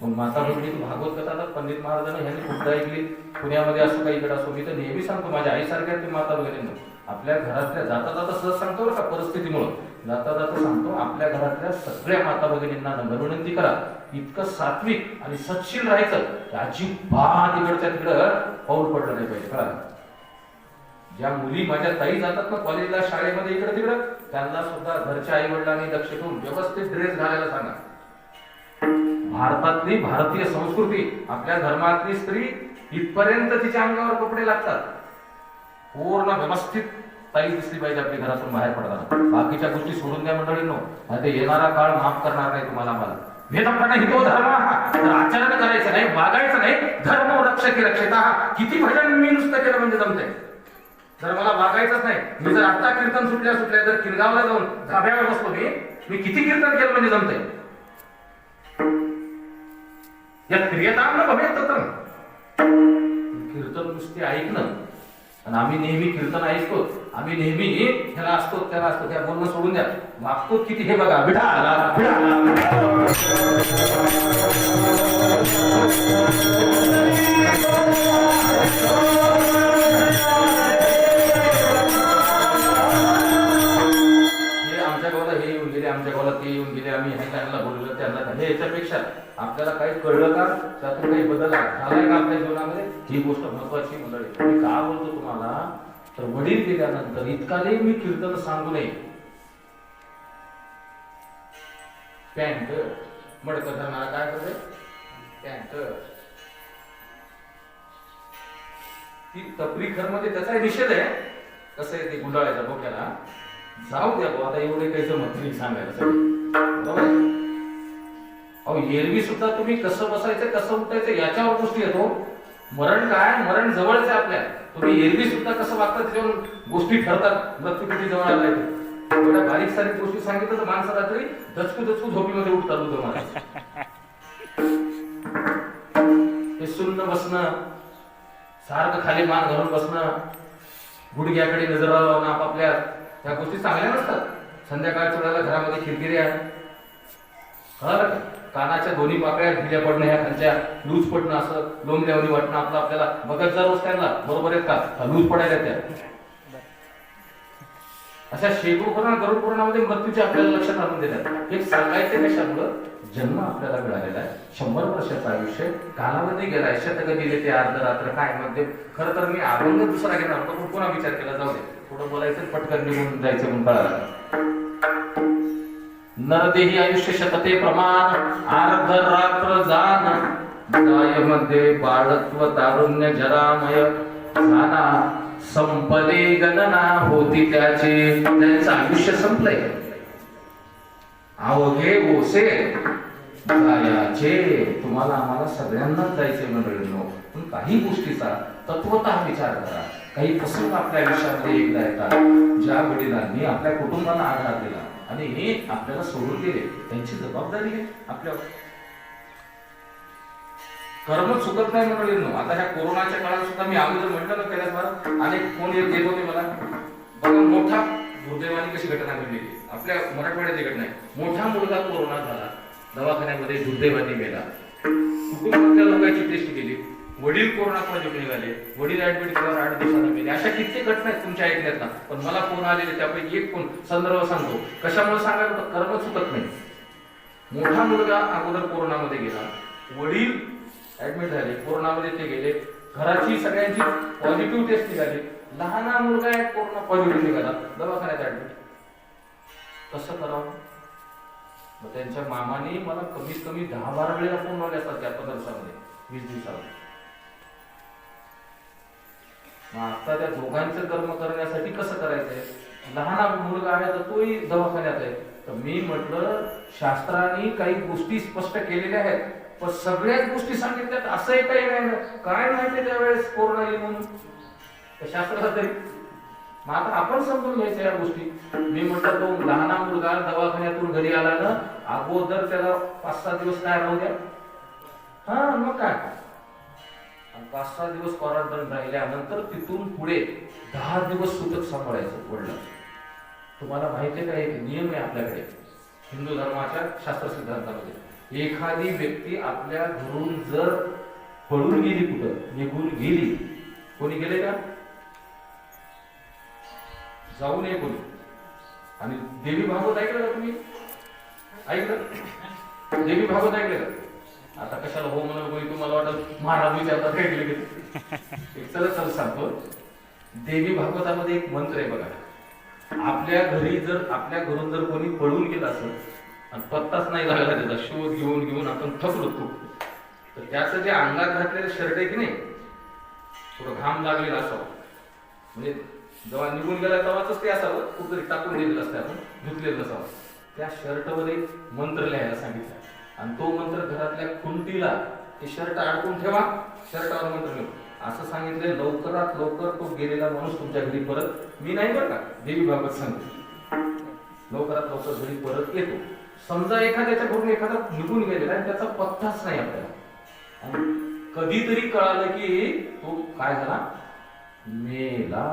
मग माता भगिनी भागवत कथा पंडित महाराजांना ह्यांनी खूपदा ऐकली. पुण्यामध्ये असो काही इकडे असो, मी तर नेहमी सांगतो माझ्या आईसारख्या ते माता भगिनींना आपल्या घरातल्या जाता जाता सहज सांगतो बरं का, परिस्थितीमुळे जाता जाता सांगतो, आपल्या घरातल्या सगळ्या माता भगिनींना नम्र विनंती करा, इतकं सात्विक आणि सत्शील राहायचं की अजिबात इकडच्या तिकडं पाऊल पडलं नाही पाहिजे. कळा, ज्या मुली माझ्या ताई जातात ना कॉलेजला शाळेमध्ये इकडे तिकडं, त्यांना सुद्धा घरच्या आई वडिलांनी लक्ष ठेवून व्यवस्थित ड्रेस घालायला सांगा. भारतातली भारतीय संस्कृती, आपल्या धर्मातली स्त्री इथपर्यंत तिच्या अंगावर कपडे लागतात. पूर्ण व्यवस्थित ताई दिसली पाहिजे आपली घरातून बाहेर पडताना. बाकीच्या गोष्टी सोडून द्या मंडळींनो, आता येणारा काळ माफ करणार नाही तुम्हाला. मला भेदपणा हिंदू धर्म आचरण करायचं नाही, वागायचं नाही. धर्म रक्षकी रक्षिता. किती भजन मी नुसतं केलं म्हणजे जमतंय. जर मला वागायचंच नाही, मी जर आता कीर्तन सुटल्या सुटल्या जर किरगावला जाऊन धाब्यावर बसलो मी किती कीर्तन केलं म्हणजे जमतंय. या क्रियतांना भवेत तर कीर्तन नुसते ऐकणं, आणि आम्ही नेहमी कीर्तन ऐकतो, आम्ही नेहमी ह्याला असतो त्याला असतो, त्या बोलणं सोडून द्या. मागतो किती हे बघा, विठाला हे आमच्या गावाला हे येऊन गेले, आमच्या गावाला ते येऊन गेले, आम्ही ह्या त्यांना बोलवलं त्यांना हे. याच्यापेक्षा आपल्याला काही कळलं का, त्यातून काही बदल झालाय का आपल्या जीवनामध्ये, ही गोष्ट महत्वाची मंडळी. मी का बोलतो तुम्हाला, तर वडील गेल्यानंतर इतका नाही मी कीर्तन सांगू नये. पॅन्ट मडक धरणारा काय करते, पॅन्ट ती तपरी खर मध्ये त्याचा निषेध आहे. कसं आहे ते गुंडाळायचा डोक्याला, जाऊ द्या आता एवढे काही जमत नाही सांगायला, बरोबर. अहो एरवी सुद्धा तुम्ही कसं बसायचं कसं उठायचं याच्यावर गोष्टी येतो. मरण काय, मरण जवळच आहे आपल्या. तुम्ही एरवी सुद्धा कसं वागता त्याच्यावर गोष्टी ठरतात. मृत्यू किती जवळ आलाय, एवढ्या बारीक सारीक गोष्टी सांगितलं तर माणसं रात्री दचकू दचकू झोपीमध्ये उठतात होतं मला. हे सुन्न बसणं, सारखं खाली मान घालून बसणं, गुडघ्याकडे नजर लावणं आपापल्या, त्या गोष्टी चांगल्या नसतात. संध्याकाळच्या वेळेला घरामध्ये खिरकिऱ्या, कळालं का, कानाच्या दोन्ही पाकळ्या ढिल्या पडणं, ह्या खालच्या लूज पडणं, असं लोंबल्यावणी वाटणं आपलं आपल्याला बघत जा रोज त्यांना, बरोबर आहेत का लूज पडायला त्या. अशा शेकडो गरुड पुराणामध्ये मृत्यूचे आपल्याला लक्षात आणून देतात. एक सांगायचे कशामुळं, जन्म आपल्याला मिळालेला आहे, 100 वर्षाचं आयुष्य, कालावधी गेलाय, शतक दिले ते अर्ध रात्र काय मध्ये. खरं तर मी अभंग दुसरा घेणार होतो, पण पुन्हा विचार केला, जाऊ दे थोडं बोलायचं पटकन निघून जायचं म्हणून कळालं. नरदेही आयुष्य शतते प्रमाण, अर्ध रात्र जाण, मध्ये बाळत्व तारुण्य जरामय जाना, संपले गणना होती त्याचे. त्यांचं आयुष्य संपलंय. अवघे ओसे जायाचे, तुम्हाला आम्हाला सगळ्यांनाच जायचे मंडळींनो. पण काही गोष्टीचा तत्वतः विचार करा. काही प्रसंग आपल्या आयुष्यामध्ये एकदा येतात, ज्या वडिलांनी आपल्या कुटुंबाला आधार दिला आणि हे आपल्याला सोडून गेले, त्यांची जबाबदारी आहे आपल्यावर. कर्म चुकत नाही मंडळींनो. आता ह्या कोरोनाच्या काळात सुद्धा मी अगोदर म्हटलं ना पहिल्याच अनेक फोन येत होते मला. बघा मोठा दुर्दैवाने कशी घटना घडली आपल्या मराठवाड्यात. घटना आहे, मोठा मुलगा कोरोना झाला, दवाखान्यामध्ये दुर्दैवाने गेला, कुटुंबातल्या लोकांची टेस्ट केली, वडील कोरोना पॉझिटिव्ह निघाले, वडील ऍडमिट केल्यावर 8 दिवसांनी गेले. अशा कित्येक घटना आहेत तुमच्या ऐकण्यात ना. पण मला फोन आलेले त्यापैकी एक फोन संदर्भ सांगतो. कशामुळे सांगायला, कर्म चुकत नाही. मोठा मुलगा अगोदर कोरोनामध्ये गेला, वडील ऍडमिट झाले, कोरोनामध्ये ते गेले, घराची सगळ्यांची पॉझिटिव्ह टेस्ट निघाली, लहान मुलगा आहे कोरोना पॉझिटिव्ह निघाला, दवाखान्यात ऍडमिट. कसं करावं. मग त्यांच्या मामाने मला कमीत कमी 10-12 वेळेला फोन लावले असतात त्या 15 दिवसामध्ये, 20 दिवसामध्ये. मग आता त्या दोघांचं कर्म करण्यासाठी कसं करायचंय. लहान मुलगा आहे तर तोही दवाखान्यात आहे. तर मी म्हटलं शास्त्राने काही गोष्टी स्पष्ट केलेल्या आहेत, पण सगळ्याच गोष्टी सांगितल्यात असंही काही नाही. काय माहिती त्यावेळेस कोरोना येईल म्हणून शास्त्राला तरी. मग आता आपण समजून घ्यायचं या गोष्टी. मी म्हटलं तो लहान मुलगा दवाखान्यातून घरी आला ना, अगोदर त्याला 5-6 दिवस काय राहू द्या. हा मग काय, 5-6 दिवस क्वारंटाईन राहिल्यानंतर तिथून पुढे 10 दिवस सुतक सांभाळायचं वडलं. तुम्हाला माहिती आहे का, एक नियम आहे आपल्याकडे हिंदू धर्माच्या शास्त्र सिद्धांतामध्ये. एखादी व्यक्ती आपल्या घरून जर पळून गेली, कुठं निघून गेली, कोणी गेले का, जाऊ नये कोणी. आणि देवी भागवत ऐकलं का तुम्ही, ऐकलं देवी भागवत ऐकलं का. आता कशाला हो म्हणून कोणी तुम्हाला वाटत महाराज विचारतात काय केलं की. चला सांगतो, देवी भागवतामध्ये एक मंत्र आहे बघा. आपल्या घरून जर कोणी पळून गेलं असेल आणि पत्ताच नाही लागला, त्याचा शोध घेऊन आपण थकलो खूप, तर त्याचं जे अंगात घातलेलं शर्ट आहे की नाही, थोडं घाम लागलेला असावं, म्हणजे जेव्हा निघून गेला तेव्हाच ते असावं, कुठतरी टाकून दिलेलं असतं, आपण धुतलेलं नसावं. त्या शर्टवर एक मंत्र लिहायला सांगितलं आणि तो मंत्र घरातल्या खुंटीला ते शर्ट अडकून ठेवा, शर्टावर मंत्र लिहून असं सांगितलं. लवकरात लवकर तो गेलेला माणूस तुमच्या घरी परत, मी नाही बरं का, देवी भागवत सांगते, लवकरात लवकर घरी परत येतो. समजा एखाद्याच्या घरून एखादा निघून गेलेला आहे, त्याचा पत्ताच नाही आपल्याला, कधीतरी कळालं की तो काय झाला, मेला,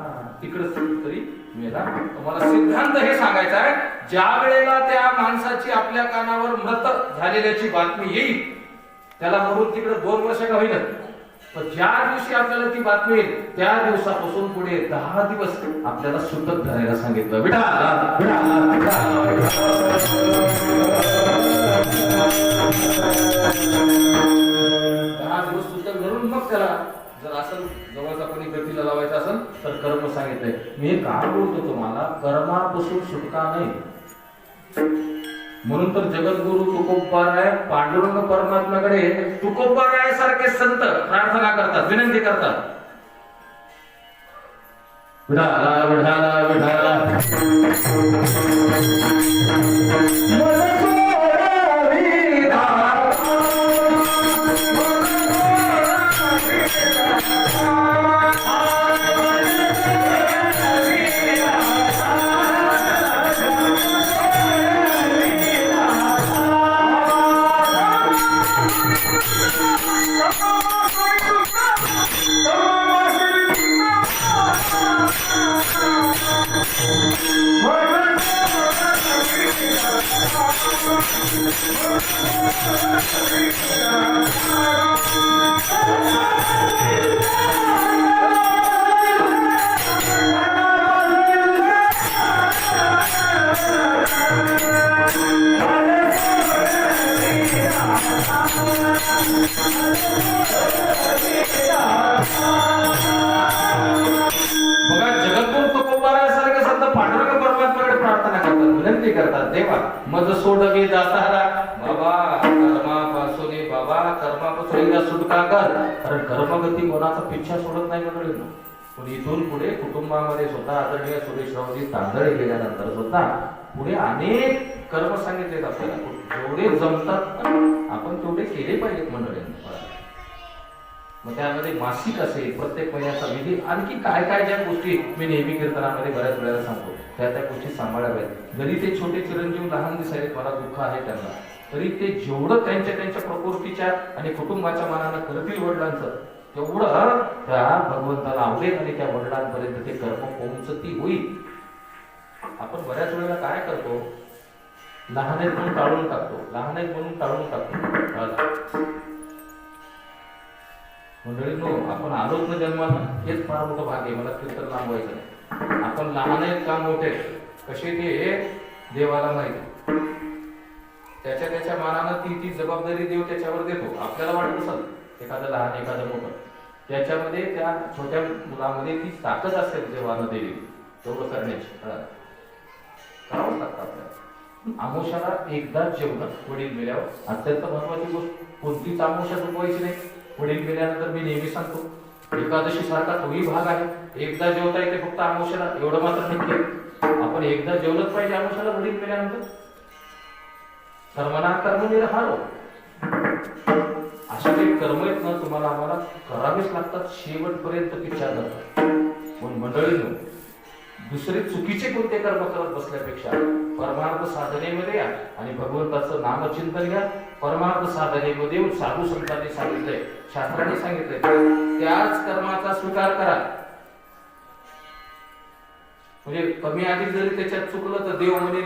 तिकडच तरी मेला. तुम्हाला सिद्धांत हे सांगायचा आहे, ज्या वेळेला त्या माणसाची आपल्या कानावर मृत झालेल्याची बातमी येईल, त्याला मरून तिकडे 2 वर्ष का होईल, पण ज्या दिवशी आपल्याला ती बातमी येईल त्या दिवसापासून पुढे 10 दिवस आपल्याला सुतक धरायला सांगितलं. विठा 10 दिवस सूचक धरून मग त्याला जर असं जवळचा कोणी गतीला लावायचं असेल तर कर्म सांगितलंय. मी का बोलतो तुम्हाला, कर्मापासून सुटका नाही. म्हणून तर जगद्गुरु तुकोबाराय पांडुरंग परमात्म्याकडे तुकोबाराय सारखे संत प्रार्थना करतात, विनंती करतात. विठाला विठाला विठाला विनंती करतात. देवा मज सोडवी जातारा बाबा कर्मापासून, बाबा कर्मापासून एकदा सुटका कर. कारण कर्मगती कोणाचा पिच्छा सोडत नाही मंडळी. पण इथून पुढे कुटुंबामध्ये स्वतः आदरणीय सुरेशरावजी तांदळे गेल्यानंतर सुद्धा पुढे अनेक कर्म सांगितलेत आपल्याला. जेवढे जमतात आपण तेवढे केले पाहिजेत मंडळी. मग त्यामध्ये मासिक असेल, प्रत्येक महिन्याचा विधी, आणखी काय काय ज्या गोष्टी मी नेहमी कीर्तनामध्ये बऱ्याच वेळेला सांगतो त्या गोष्टी सांभाळाव्यात. जरी ते छोटे चिरंजीव लहान दिसायले, मला दुःख आहे त्यांना, तरी ते जेवढं त्यांच्या प्रकृतीच्या आणि कुटुंबाच्या मनानं करतील वडिलांचं, तेवढं त्या भगवंताला आवडेल आणि त्या वडिलांपर्यंत ते कर्म पोहोचती होईल. आपण बऱ्याच वेळेला काय करतो, लहान आहेत म्हणून टाळून टाकतो, लहान आहेत म्हणून टाळून टाकतो. मंडळींनो, आपण आलोच ना जन्माला, हेच फार मोठं भाग्य. मला कीर्तन लांबवायचं नाही. आपण लहान आहेत का मोठे कसे ते देवाला माहिती. त्याच्या मानानं ती जबाबदारी देव त्याच्यावर देतो. आपल्याला वाटत असेल एखादं लहान एखादं मोठं, त्याच्यामध्ये त्या छोट्या मुलामध्ये ती ताकद असेल देवानं दिली तेवढं करण्याची. करावंच लागतं आपल्याला. आमोशाला एकदा जेवण वडील मेल्यावर अत्यंत महत्वाची गोष्ट. कोणतीच आमोशा चुकवायची नाही. वडील मेल्यानंतर मी नेहमी सांगतो, एकादशी सारखा तोही भाग आहे. एकदा जेवता येते फक्त आमोशाला, एवढं मात्र नक्की. आपण एकदा जेवलंच पाहिजे आमोशाला वडील मेल्यानंतर. कर्मणा कर्मनिर्हारो, अशा काही कर्म आहेत ना तुम्हाला आम्हाला करावेच लागतात शेवटपर्यंत पिच्छा करतात. पण मंडळींनो, दुसरे चुकीचे कोणते कर्म करत बसल्यापेक्षा परमार्थ साधनेमध्ये या आणि भगवंताचं नामचिंतन घ्या. परमार्थ साधनेमध्ये साधू संतांनी सांगितलंय, शास्त्राने सांगितलंय, त्याच कर्माचा स्वीकार करा. म्हणजे कमी अधिक जरी त्याच्यात चुकलं तर देव म्हणेल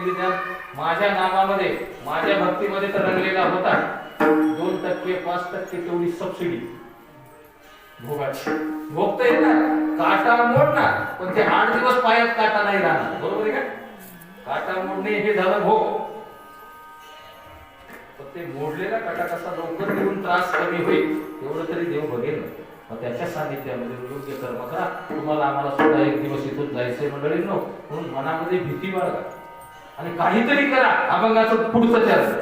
माझ्या नामामध्ये, माझ्या भक्तीमध्ये तर रंगलेला होता. 2%, 5% तेवढी सबसिडी भोगाची. भोगता येणार, काटा मोडणार, पण ते 8 दिवस पायात काटा नाही राहणार. बरोबर आहे का? काटा मोडणे हे झालं भोग. पण ते मोडलेला काटा कसा लवकर निघून त्रास कमी होईल एवढं तरी देव बघेल. मग त्याच्या सानिध्यामध्ये योग्य कर्म करा. तुम्हाला आम्हाला सुद्धा एक दिवस इथून जायचंय मंडळींनो, म्हणून मनामध्ये भीती बाळगा आणि काहीतरी करा. अभंगाचं पुढचं चरण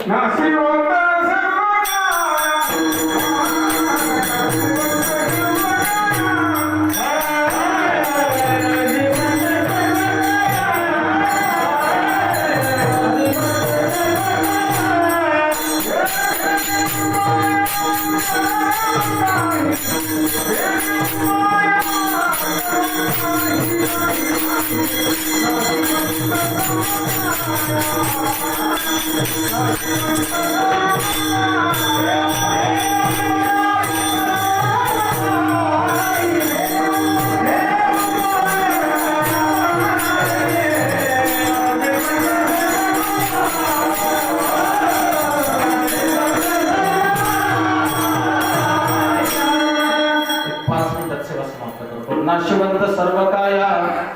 नाशिवंत सर्व काया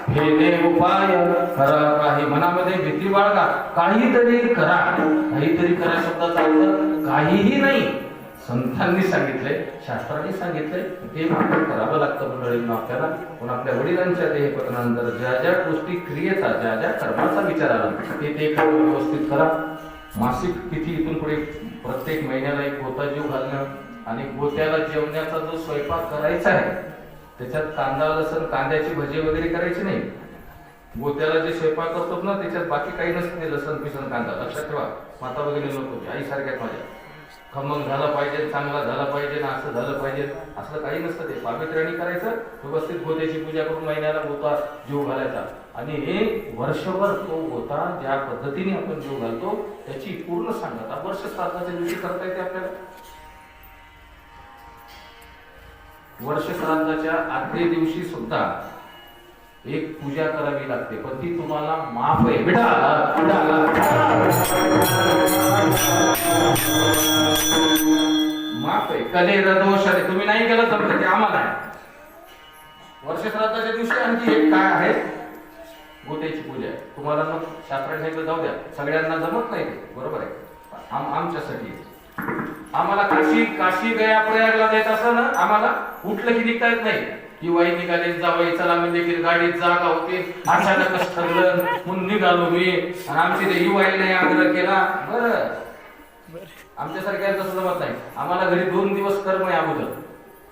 हे उपाय करा. काही मनामध्ये भीती बाळगा, काहीतरी करा. काहीतरी करा शब्दाचा अर्थ काहीही नाही. संतांनी सांगितलंय, शास्त्रांनी सांगितलंय, ते मात्र करावं लागतं मंडळींना आपल्याला. पण आपल्या वडिलांच्या देहपतनानंतर ज्या ज्या गोष्टी क्रियेचा, ज्या ज्या कर्माचा विचार आला ते व्यवस्थित करा. मासिक तिथी इथून पुढे प्रत्येक महिन्याला एक गोता जीव घालणं आणि गोत्याला जेवण्याचा जो स्वयंपाक करायचा आहे त्याच्यात कांदा लसण, कांद्याची भजी वगैरे करायची नाही. गोत्याला जे स्वयंपाक करतो ना त्याच्यात बाकी काही नसते, लसण पिसण कांदा. लक्षात ठेवा, माता वगैरे नको, आई सारख्यात माझ्या खमंग झाला पाहिजे, चांगला झाला पाहिजे ना, असं झालं पाहिजे असं काही नसतं. ते पावित्र्याने करायचं, व्यवस्थित गोत्याची पूजा करून महिन्याला गोता जीव घालायचा. आणि हे वर्षभर तो गोता ज्या पद्धतीने आपण जीव घालतो त्याची पूर्ण सांगता वर्ष श्राद्धाच्या दिवशी करता येते आपल्याला. वर्ष श्राद्धाच्या आदल्या दिवशी सुद्धा एक पूजा करावी लागते, पण ती तुम्हाला माफ आहे बेटा. माफ आहे, कलेर दोष आहे, तुम्ही नाही केलं तर ते आम्हाला आहे. वर्ष श्राद्धाच्या दिवशी आणखी एक काय आहे, गोत्याची पूजा आहे. तुम्हाला मग शास्त्राने जाऊ द्या, सगळ्यांना जमत नाही ते, बरोबर आहे. आमच्यासाठी आम्हाला काशी गया प्रयागला जायचं असं ना, आम्हाला उठलं की निघता येत नाही. की वाई निघाले, जावई चला म्हणजे की गाडीत जागा होती, अचानकच ठरलं म्हणून निघालो मी. आणि आमची ते युवाईने आग्रह केला, बरं आमच्यासारख्या तसं जमत नाही. आम्हाला घरी 2 दिवस कर्म आहे अगोदर.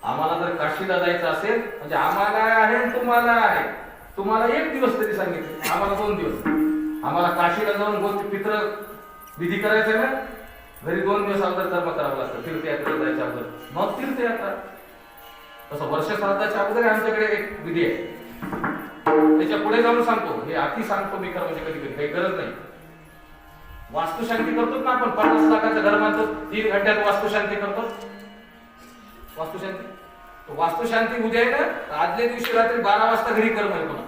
आम्हाला जर काशीला जायचं असेल म्हणजे आम्हाला आहे, तुम्हाला आहे. तुम्हाला 1 दिवस तरी सांगितलं, आम्हाला 2 दिवस. आम्हाला काशीला जाऊन पित्र विधी करायचं ना, घरी 2 दिवस अगोदर कर्म करावं लागतं. तीर्थयात्रेला जायच्या अगोदर, मग तीर्थयात्रा. तसं वर्ष श्राद्धाच्या अगोदर आमच्याकडे एक विधी आहे. त्याच्या पुढे जाऊन सांगतो, हे अति सांगतो मी, खरं म्हणजे कधी कधी काही गरज नाही. वास्तुशांती करतो ना आपण, 50 लाखाचं घर बांधतो, 3 घंट्यात वास्तुशांती करतो. वास्तुशांती उद्या आहे ना, आदल्या दिवशी रात्री 12 वाजता घरी कर्म आहे पुन्हा.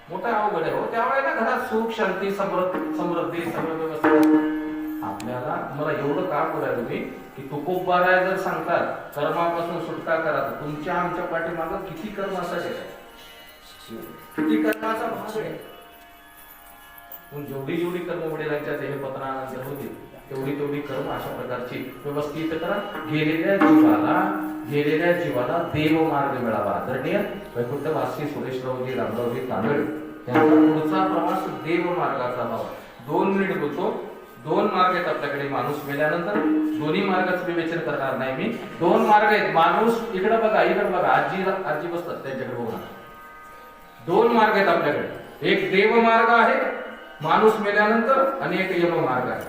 मोठा अवघड आहे हो. त्यावेळेला घरात सुख शांती समृद्धी सगळं व्यवस्थित. आपल्याला मला एवढं का बोलायला तुम्ही की तुकोबाराय जर सांगतात कर्मापासून सुटका करा, तर तुमच्या आमच्या पाठीमागं किती कर्म असायचे, किती कर्माचा भाग आहे. जेवढी कर्म वडिलांच्या देहपतनानंतर होती तेवढी कर्म अशा प्रकारची व्यवस्थित करा. गेलेल्या जीवाला देव मार्ग मिळावा. आदरणीय वैकुंठवासी सुरेशरावजी रामरावजी तांदळे त्यांचा पुढचा प्रवास देव मार्गाचा व्हावा. 2 मिनिट बोलतो. 2 मार्ग आहेत आपल्याकडे. माणूस मेल्यानंतर दोन्ही मार्गाचं विवेचन करणार नाही मी. 2 मार्ग आहेत. माणूस इकडे बघा, आजी बसतात त्यांच्याकडे बघा. 2 मार्ग आहेत आपल्याकडे. एक देव मार्ग आहे माणूस मेल्यानंतर, आणि एक यम मार्ग आहे.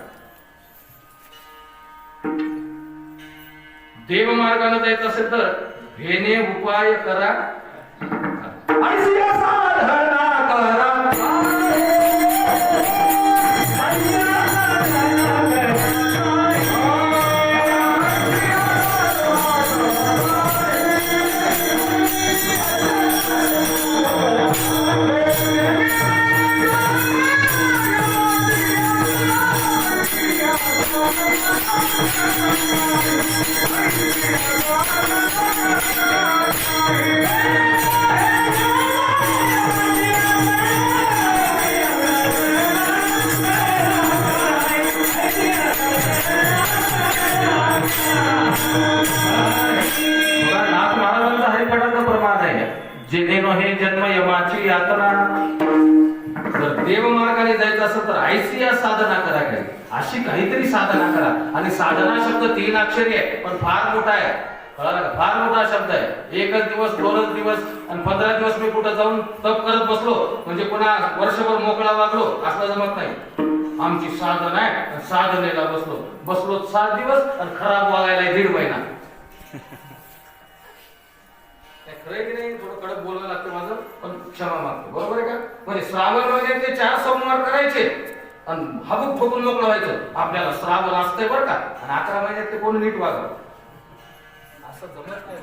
देव मार्गाने जायचं असेल तर भेने उपाय करा, साधना करा. हे जन्म यमाची यातना. जर देव मार्गाने जायचं असेल तर ऐसी साधना करा, काही अशी काहीतरी साधना करा. आणि साधना शब्द 3 अक्षरी आहे, पण फार मोठा आहे. कळाला का? फार मोठा शब्द आहे. 1च दिवस 2च दिवस आणि 15 दिवस मी कुठं जाऊन तप करत बसलो म्हणजे पुन्हा वर्षभर मोकळा वागलो असं जमत नाही. आमची साधना आहे, साधनेला बसलो 7 दिवस आणि खराब वागायला 1.5 महिना. खरंय की नाही? थोडं कडक बोलायला लागतं माझं, पण क्षमा मागतो. बरोबर आहे का? म्हणजे श्रावण महिन्यातले 4 सोमवार करायचे आणि हबूक ठोकून मोकळं व्हायचं. आपल्याला श्रावण असतंय बरं का, आणि 11 महिन्यात ते कोण नीट वागव असं जमत नाही.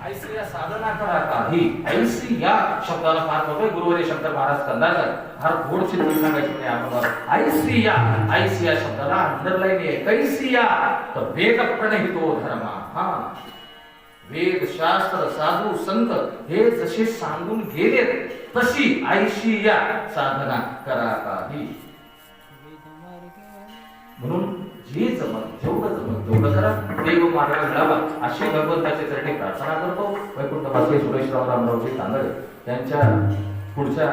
ऐसी या साधना करा काही. ऐसी या शब्दाला फार मोठं गुरुवारी शंकर महाराज कंदाकर फार गोड चित्र सांगायचे नाही आम्हाला. ऐसी या शब्दाला अंडरलाईन आहे. कैसी या तर वेद प्रणहितो धर्म. हा वेद शास्त्र साधू संत हे जसे सांगून गेले तशी आईशी या साधना करा काही. म्हणून जे जमत जेवढं जमत तेवढं करा, देव मार्ग मिळावा अशी भगवंताच्या चरणी प्रार्थना करतो. वैकुंठवासी सुरेशराव रामरावजी तांदळे यांच्या पुढच्या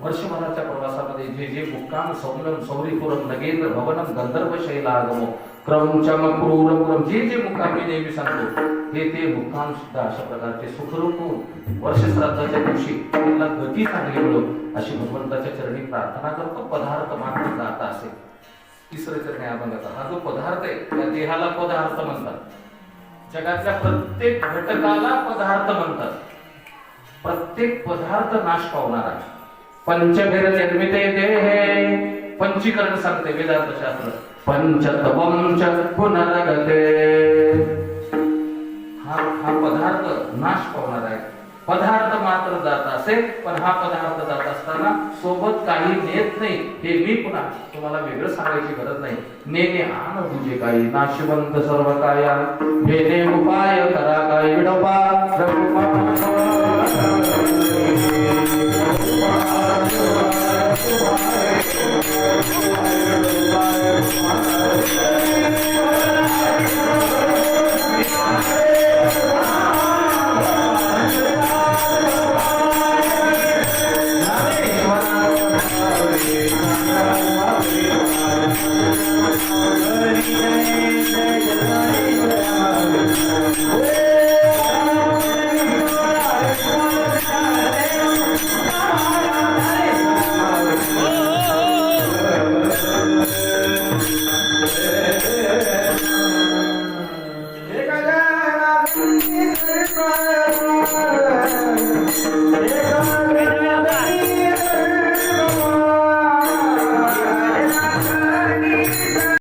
वर्षभराच्या प्रवासामध्ये जे जे मुक्काम सौम्यम सौरीपुरम नगेंद्र भवनम गंधर्व शैलागमो क्रमचम क्रूरपुरम जे जे मुक्काम मी नेहमी सांगतो ते मुक्काम सुद्धा अशा प्रकारचे सुखरूप होऊन वर्षश्राद्धाच्या दिवशी त्यांना गती चांगली मिळो अशी भगवंताच्या चरणी प्रार्थना करतो. पदार्थ मात्र जाता असेल. तिसरं चरणी अभंगाचा हा जो पदार्थ आहे त्या देहाला पदार्थ म्हणतात. जगातल्या प्रत्येक घटकाला पदार्थ म्हणतात. प्रत्येक पदार्थ नाश पावणारा. पंचभेद निर्मिते देहे पंचीकरण सांगते वेदांत शास्त्र. पंचतवं च पुनरगते. हा पदार्थ नाश पावणार आहे. पदार्थ मात्र जात असे पण हा पदार्थ जात असताना सोबत काही नेत नाही. हे मी पुन्हा तुम्हाला वेगळं सांगायची गरज नाही. नेने आन तुझे काही नाशवंत सर्व काया भेने उपाय करा काय विडोबा Yeah.